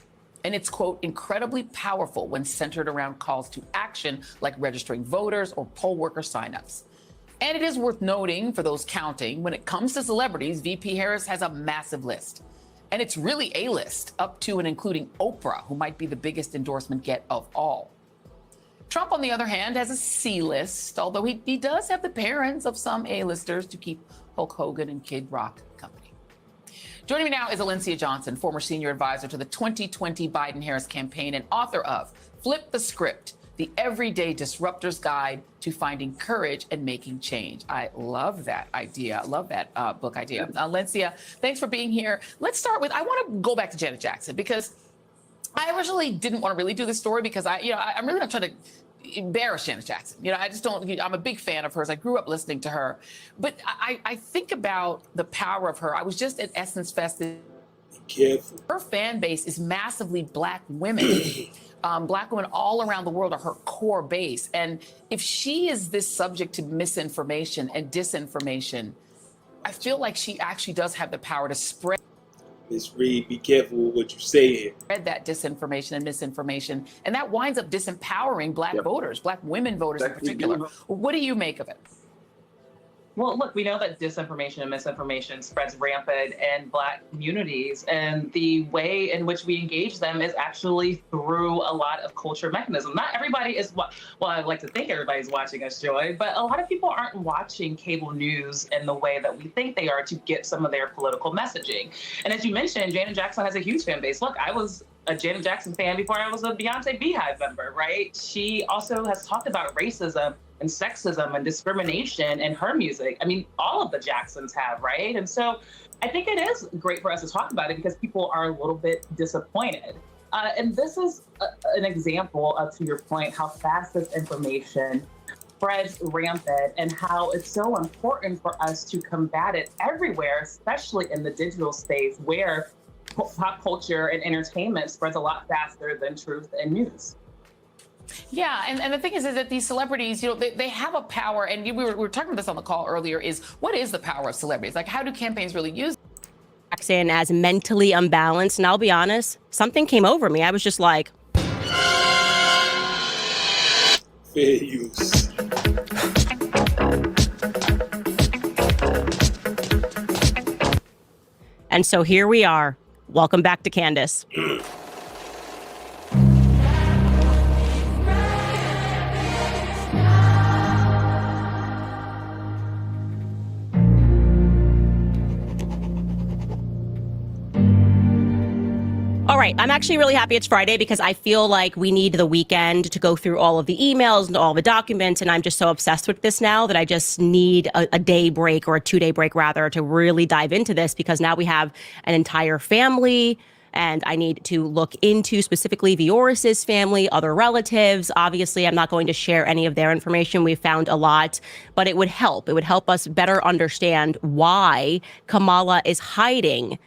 And it's, quote, incredibly powerful when centered around calls to action like registering voters or poll worker signups. And it is worth noting for those counting, when it comes to celebrities, VP Harris has a massive list. And it's really a list, up to and including Oprah, who might be the biggest endorsement get of all. Trump, on the other hand, has a C list, although he does have the parents of some A-listers to keep Hulk Hogan and Kid Rock company. Joining me now is Alencia Johnson, former senior advisor to the 2020 Biden-Harris campaign and author of Flip the Script, the Everyday Disruptor's Guide to Finding Courage and Making Change. I love that idea. I love that book idea. Alencia, thanks for being here. Let's start with, I want to go back to Janet Jackson because I originally didn't want to really do this story because I'm really not trying to embarrass Janet Jackson. I just don't, I'm a big fan of hers. I grew up listening to her. But I think about the power of her. I was just at Essence Fest. Her fan base is massively Black women. Black women all around the world are her core base. And if she is this subject to misinformation and disinformation, I feel like she actually does have the power to spread. Ms. Reed, be careful with what you say here. Spread that disinformation and misinformation, and that winds up disempowering Black voters, Black women voters in particular. What do you make of it? Well, look, we know that disinformation and misinformation spreads rampant in Black communities, and the way in which we engage them is actually through a lot of culture mechanisms. Not everybody is, well, I'd like to think everybody's watching us, Joy, but a lot of people aren't watching cable news in the way that we think they are to get some of their political messaging. And as you mentioned, Janet Jackson has a huge fan base. Look, I was a Janet Jackson fan before I was a Beyonce Beehive member, right? She also has talked about racism and sexism and discrimination in her music. I mean, all of the Jacksons have, right? And so I think it is great for us to talk about it because people are a little bit disappointed. And this is an example of, to your point, how fast this information spreads rampant and how it's so important for us to combat it everywhere, especially in the digital space where pop culture and entertainment spreads a lot faster than truth and news. Yeah, and the thing is that these celebrities, they have a power, and we were talking about this on the call earlier, is what is the power of celebrities? Like, how do campaigns really use Jackson as mentally unbalanced? And I'll be honest, something came over me. I was just like, fair use. And so here we are. Welcome back to Candace. All right, I'm actually really happy it's Friday because I feel like we need the weekend to go through all of the emails and all the documents, and I'm just so obsessed with this now that I just need a day break, or a 2-day break rather, to really dive into this, because now we have an entire family, and I need to look into specifically Vioris's family, other relatives. Obviously, I'm not going to share any of their information. We've found a lot, but it would help. It would help us better understand why Kamala is hiding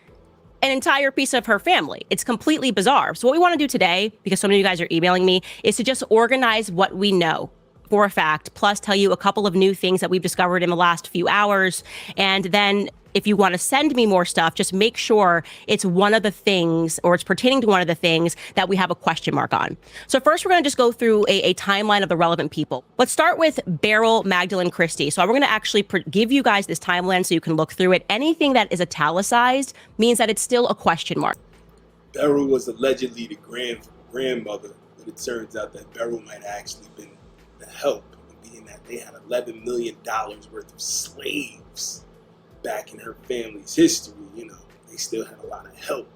an entire piece of her family. It's completely bizarre. So what we want to do today, because so many of you guys are emailing me, is to just organize what we know for a fact, plus tell you a couple of new things that we've discovered in the last few hours. And then if you want to send me more stuff, just make sure it's one of the things, or it's pertaining to one of the things that we have a question mark on. So first, we're going to just go through a timeline of the relevant people. Let's start with Beryl Magdalene Christie. So we're going to actually give you guys this timeline so you can look through it. Anything that is italicized means that it's still a question mark. Beryl was allegedly the grandmother, but it turns out that Beryl might have actually been the help, being that they had $11 million worth of slaves back in her family's history. They still had a lot of help.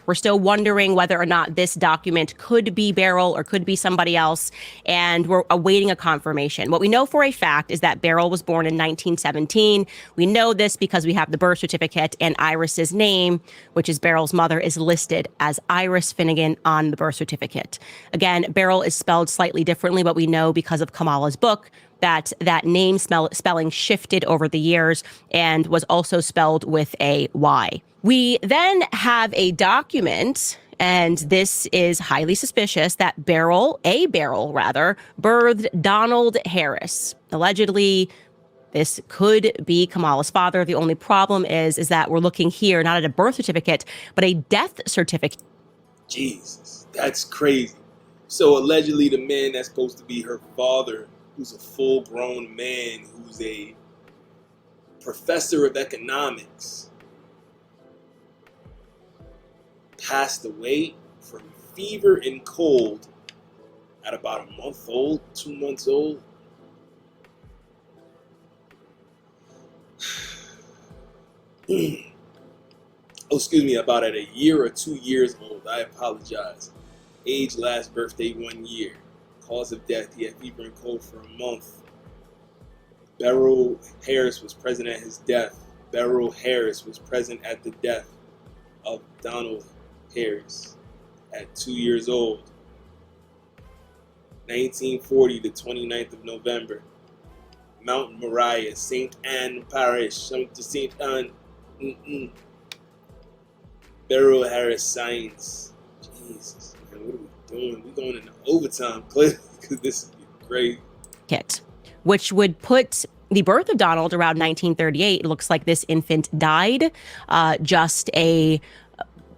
We're still wondering whether or not this document could be Beryl or could be somebody else, and we're awaiting a confirmation. What we know for a fact is that Beryl was born in 1917. We know this because we have the birth certificate, and Iris's name, which is Beryl's mother, is listed as Iris Finnegan on the birth certificate. Again, Beryl is spelled slightly differently, but we know because of Kamala's book that name spelling shifted over the years and was also spelled with a Y. We then have a document, and this is highly suspicious, that Beryl, birthed Donald Harris. Allegedly, this could be Kamala's father. The only problem is that we're looking here not at a birth certificate, but a death certificate. Jesus, that's crazy. So allegedly the man that's supposed to be her father, who's a full-grown man, who's a professor of economics, passed away from fever and cold at about a month old, 2 months old. about at a year or 2 years old. I apologize. Age, last birthday, 1 year. Cause of death, he had fever and cold for a month. Beryl Harris was present at his death. Beryl Harris was present at the death of Donald Harris at 2 years old. 1940, the 29th of November. Mount Moriah, St. Anne Parish. St. Anne. Beryl Harris signs. Jesus, man, what are we doing? We're going into overtime, Cliff, because this is great. Which would put the birth of Donald around 1938. It looks like this infant died just a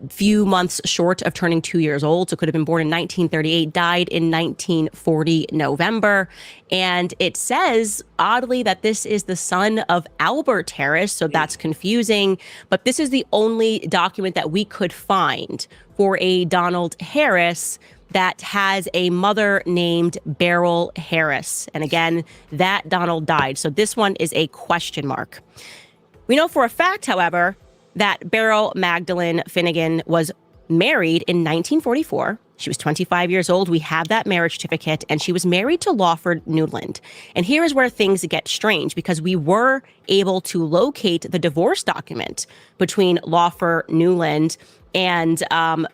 few months short of turning 2 years old. So could have been born in 1938, died in 1940 November. And it says, oddly, that this is the son of Albert Harris. So that's confusing. But this is the only document that we could find for a Donald Harris that has a mother named Beryl Harris. And again, that Donald died. So this one is a question mark. We know for a fact, however, that Beryl Magdalene Finnegan was married in 1944. She was 25 years old. We have that marriage certificate, and she was married to Lawford Newland. And here is where things get strange, because we were able to locate the divorce document between Lawford Newland and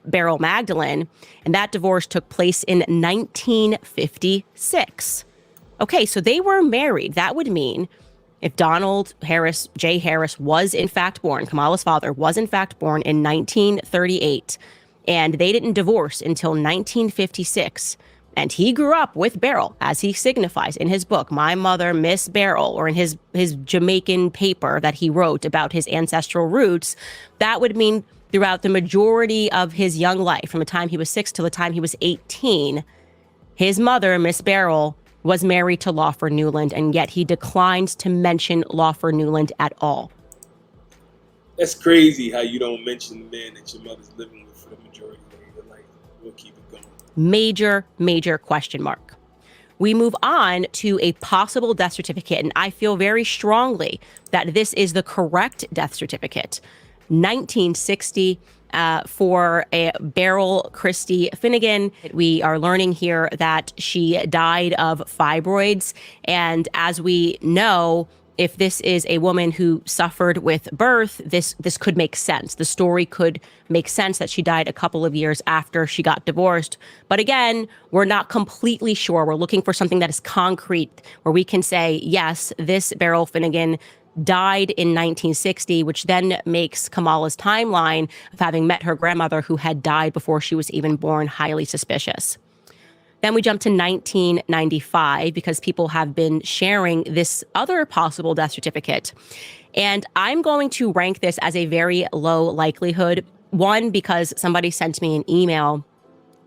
Beryl Magdalene, and that divorce took place in 1956. Okay, so they were married. That would mean if Donald Harris, J. Harris, was in fact born, Kamala's father was in fact born in 1938, and they didn't divorce until 1956, and he grew up with Beryl, as he signifies in his book, My Mother, Miss Beryl, or in his Jamaican paper that he wrote about his ancestral roots, that would mean throughout the majority of his young life, from the time he was 6 till the time he was 18, his mother, Miss Beryl, was married to Lawford Newland, and yet he declines to mention Lawford Newland at all. That's crazy how you don't mention the man that your mother's living with for the majority of your life. We'll keep it going. Major, major question mark. We move on to a possible death certificate, and I feel very strongly that this is the correct death certificate. 1960 for a Beryl Christie Finnegan. We are learning here that she died of fibroids. And as we know, if this is a woman who suffered with birth, this could make sense. The story could make sense that she died a couple of years after she got divorced. But again, we're not completely sure. We're looking for something that is concrete, where we can say, yes, this Beryl Finnegan died in 1960, which then makes Kamala's timeline of having met her grandmother, who had died before she was even born, highly suspicious. Then we jump to 1995, because people have been sharing this other possible death certificate. And I'm going to rank this as a very low likelihood. One, because somebody sent me an email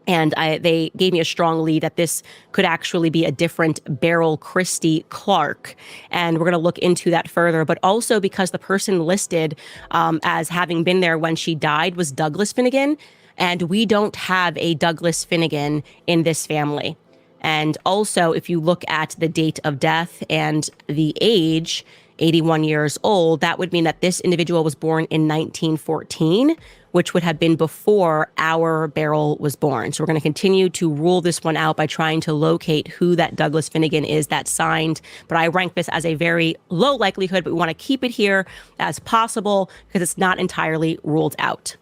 and they gave me a strong lead that this could actually be a different Beryl Christie Clark. And we're going to look into that further. But also because the person listed as having been there when she died was Douglas Finnegan. And we don't have a Douglas Finnegan in this family. And also, if you look at the date of death and the age, 81 years old, that would mean that this individual was born in 1914, which would have been before our Beryl was born. So we're going to continue to rule this one out by trying to locate who that Douglas Finnegan is that signed. But I rank this as a very low likelihood, but we want to keep it here as possible because it's not entirely ruled out.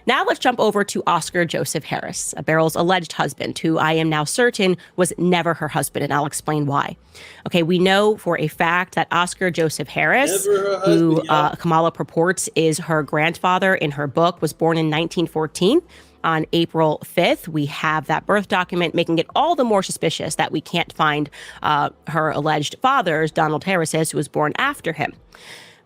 Now let's jump over to Oscar Joseph Harris, Beryl's alleged husband, who I am now certain was never her husband, and I'll explain why. Okay, we know for a fact that Oscar Joseph Harris, who Kamala purports is her grandfather in her book, was born in 1914. On April 5th, we have that birth document, making it all the more suspicious that we can't find her alleged father's, Donald Harris's, who was born after him.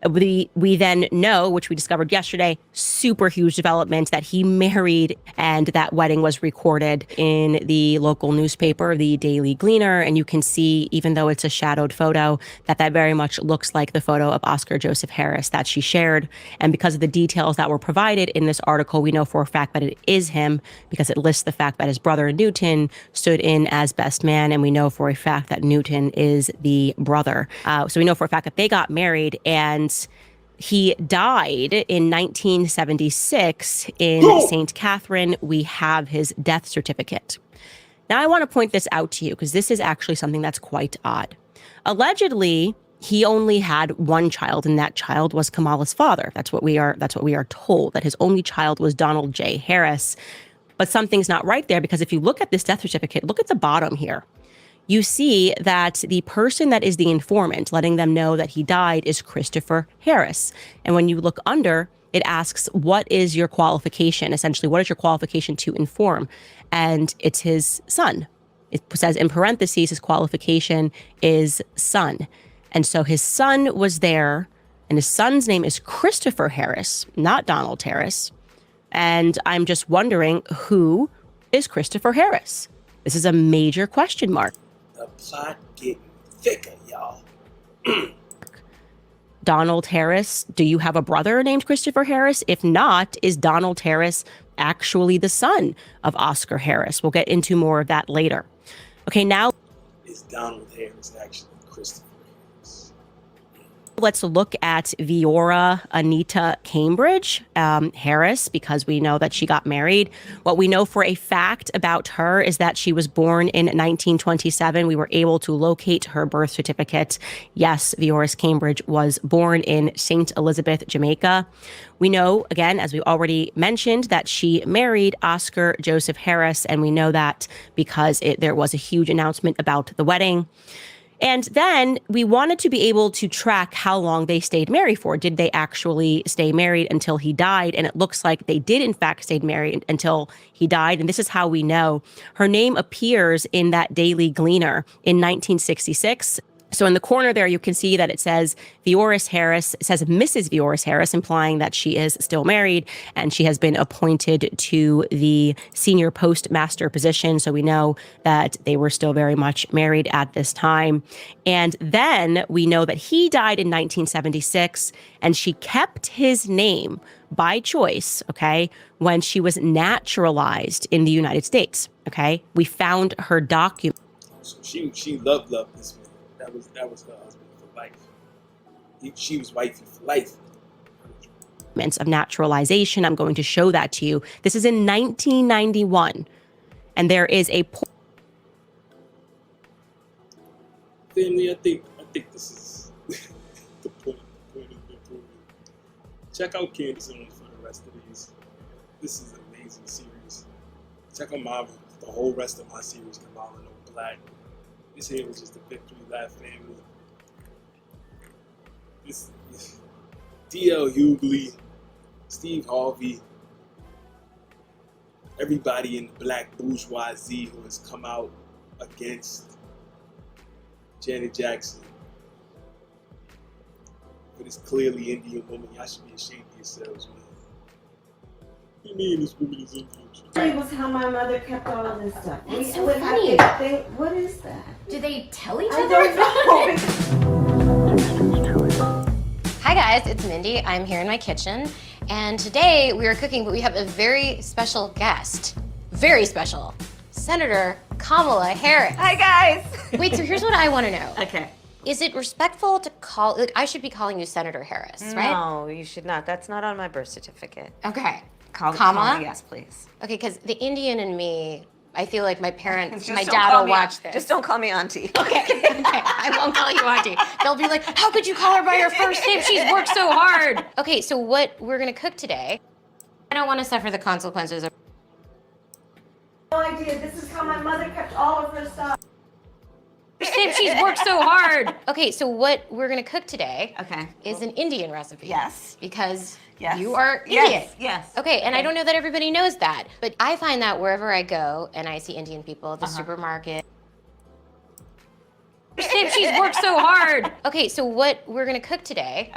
We then know, which we discovered yesterday, super huge development, that he married and that wedding was recorded in the local newspaper, the Daily Gleaner. And you can see, even though it's a shadowed photo, that very much looks like the photo of Oscar Joseph Harris that she shared. And because of the details that were provided in this article, we know for a fact that it is him because it lists the fact that his brother Newton stood in as best man. And we know for a fact that Newton is the brother. So we know for a fact that they got married, and He died in 1976 in St. Catherine. We have his death certificate. Now, I want to point this out to you because this is actually something that's quite odd. Allegedly, he only had one child, and that child was Kamala's father. That's what we are told, that his only child was Donald J. Harris. But something's not right there, because if you look at this death certificate, look at the bottom here. You see that the person that is the informant letting them know that he died is Christopher Harris. And when you look under, it asks, what is your qualification? Essentially, what is your qualification to inform? And it's his son. It says in parentheses, his qualification is son. And so his son was there, and his son's name is Christopher Harris, not Donald Harris. And I'm just wondering, who is Christopher Harris? This is a major question mark. The plot getting thicker, y'all. Donald Harris, do you have a brother named Christopher Harris? If not, is Donald Harris actually the son of Oscar Harris? We'll get into more of that later. Okay, now Is Donald Harris actually Christopher Harris? let's look at Viora Anita Cambridge Harris, because we know that she got married. What we know for a fact about her is that she was born in 1927. We were able to locate her birth certificate. Yes, Viora Cambridge was born in St. Elizabeth, Jamaica. We know, again, as we already mentioned, that she married Oscar Joseph Harris, and we know that because there was a huge announcement about the wedding. And then we wanted to be able to track how long they stayed married for. Did they actually stay married until he died? And it looks like they did, in fact, stay married until he died. And this is how we know. Her name appears in that Daily Gleaner in 1966. So in the corner there, you can see that it says Viora Harris. It says Mrs. Viora Harris, implying that she is still married, and she has been appointed to the senior postmaster position. So we know that they were still very much married at this time. And then we know that he died in 1976, and she kept his name by choice, okay, when she was naturalized in the United States, okay? We found her document. So she loved this man. That was her husband for life. She was wifey for life. Of naturalization. I'm going to show that to you. This is in 1991, and there is a Family, I think this is the point has been proven. Check out Candace Owens for the rest of these. This is an amazing series. Check out the whole rest of my series, Kamala No Blatt. This here was just a victory lap family. This D.L. Hughley, Steve Harvey, everybody in the black bourgeoisie who has come out against Janet Jackson for this clearly Indian woman. Y'all should be ashamed of yourselves, man. What do you mean this woman is Indian? That was how my mother kept all of this stuff. That's so would funny. have to think, what is that? Do they tell each I other? don't know. Hi guys, it's Mindy. I'm here in my kitchen, and today we are cooking, but we have a very special guest. Very special. Senator Kamala Harris. Hi guys. Wait, so here's what I want to know. Okay. Is it respectful to call, like, I should be calling you Senator Harris, right? No, you should not. That's not on my birth certificate. Okay. Kamala? Kamala? Yes, please. Okay, because the Indian in me, I feel like my parents, Just my don't dad call will me watch out. this. Just don't call me auntie. Okay, I won't call you auntie. They'll be like, how could you call her by her first name? She's worked so hard. Okay, so what we're gonna cook today, I don't want to suffer the consequences of. No idea. This is how my mother kept all of her stuff. She's worked so hard. Okay, so what we're gonna cook today, Okay. is an Indian recipe. Yes. Because Yes. you are Indian. Yes. Yes. Okay, and I don't know that everybody knows that, but I find that wherever I go and I see Indian people at the supermarket. She's worked so hard. Okay, so what we're gonna cook today,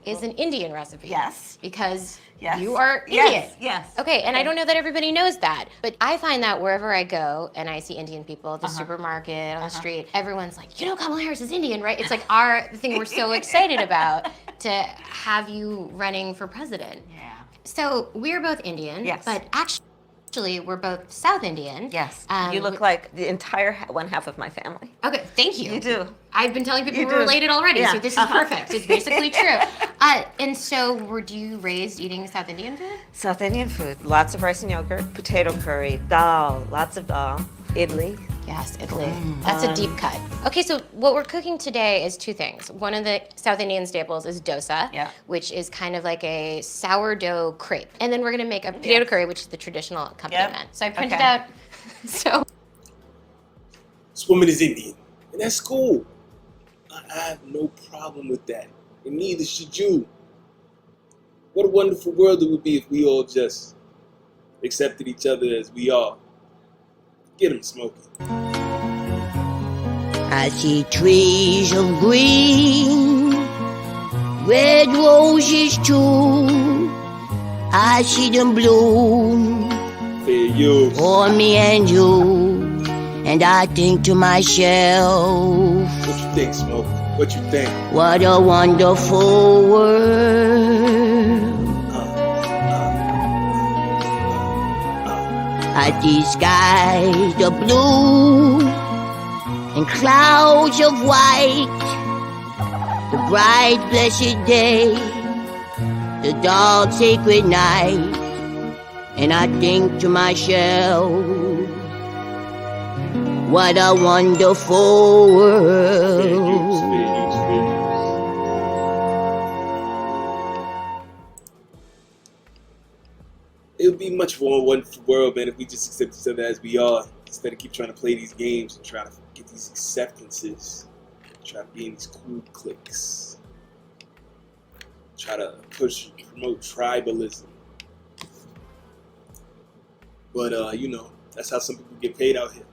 is an Indian recipe. Yes. Because Yes. you are Indian. Yes. Yes. Okay, and I don't know that everybody knows that, but I find that wherever I go and I see Indian people at the supermarket, on the street, everyone's like, you know, Kamala Harris is Indian, right? It's like the thing we're so excited about to have you running for president. Yeah. So we're both Indian, Yes. but actually we're both South Indian. Yes. You look like the entire one half of my family. Okay, thank you. You do. I've been telling people You we're do. related already, Yeah. so this is perfect. It's basically true. And so, were you raised eating South Indian food? South Indian food, lots of rice and yogurt, potato curry, dal, lots of dal, idli. Yes, idli. That's a deep cut. Okay, so what we're cooking today is two things. One of the South Indian staples is dosa, which is kind of like a sourdough crepe. And then we're gonna make a potato curry, which is the traditional accompaniment. So I printed out, so. This woman is Indian, and that's cool. I have no problem with that, and neither should you. What a wonderful world it would be if we all just accepted each other as we are. Get him smoking. I see trees of green, red roses too. I see them bloom for me and you. And I think to myself, what you think, Smoke? What you think? What a wonderful world. I see skies of blue and clouds of white, the bright blessed day, the dark sacred night, and I think to myself, what a wonderful world. It would be much more wonderful world, man, if we just accept each other as we are, instead of keep trying to play these games and try to get these acceptances, try to be in these cool cliques, try to push and promote tribalism. But you know, that's how some people get paid out here.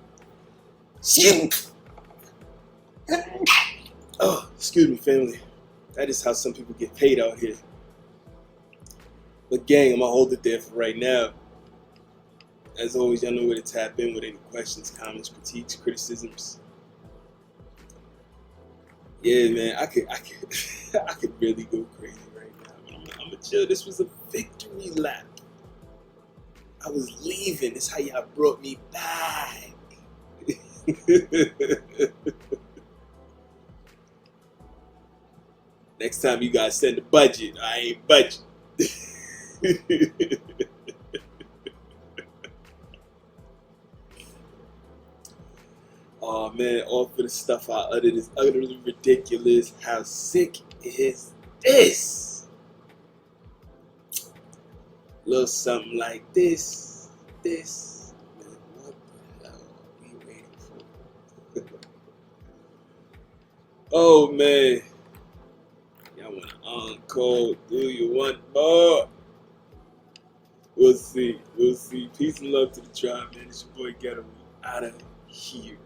Oh, excuse me, family. That is how some people get paid out here. But gang, I'm gonna hold it there for right now. As always, y'all know where to tap in with any questions, comments, critiques, criticisms. Yeah, man, I could really go crazy right now. But I'm gonna chill. This was a victory lap. I was leaving. This is how y'all brought me back. Next time you guys send a budget, I ain't budget. Oh man, all for the stuff I uttered is utterly ridiculous. How sick is this? Little something like this. Man, what the hell are we waiting for? Oh man. Y'all want an encore? Do you want more? We'll see. Peace and love to the tribe, man. It's your boy Ghetto. We out of here.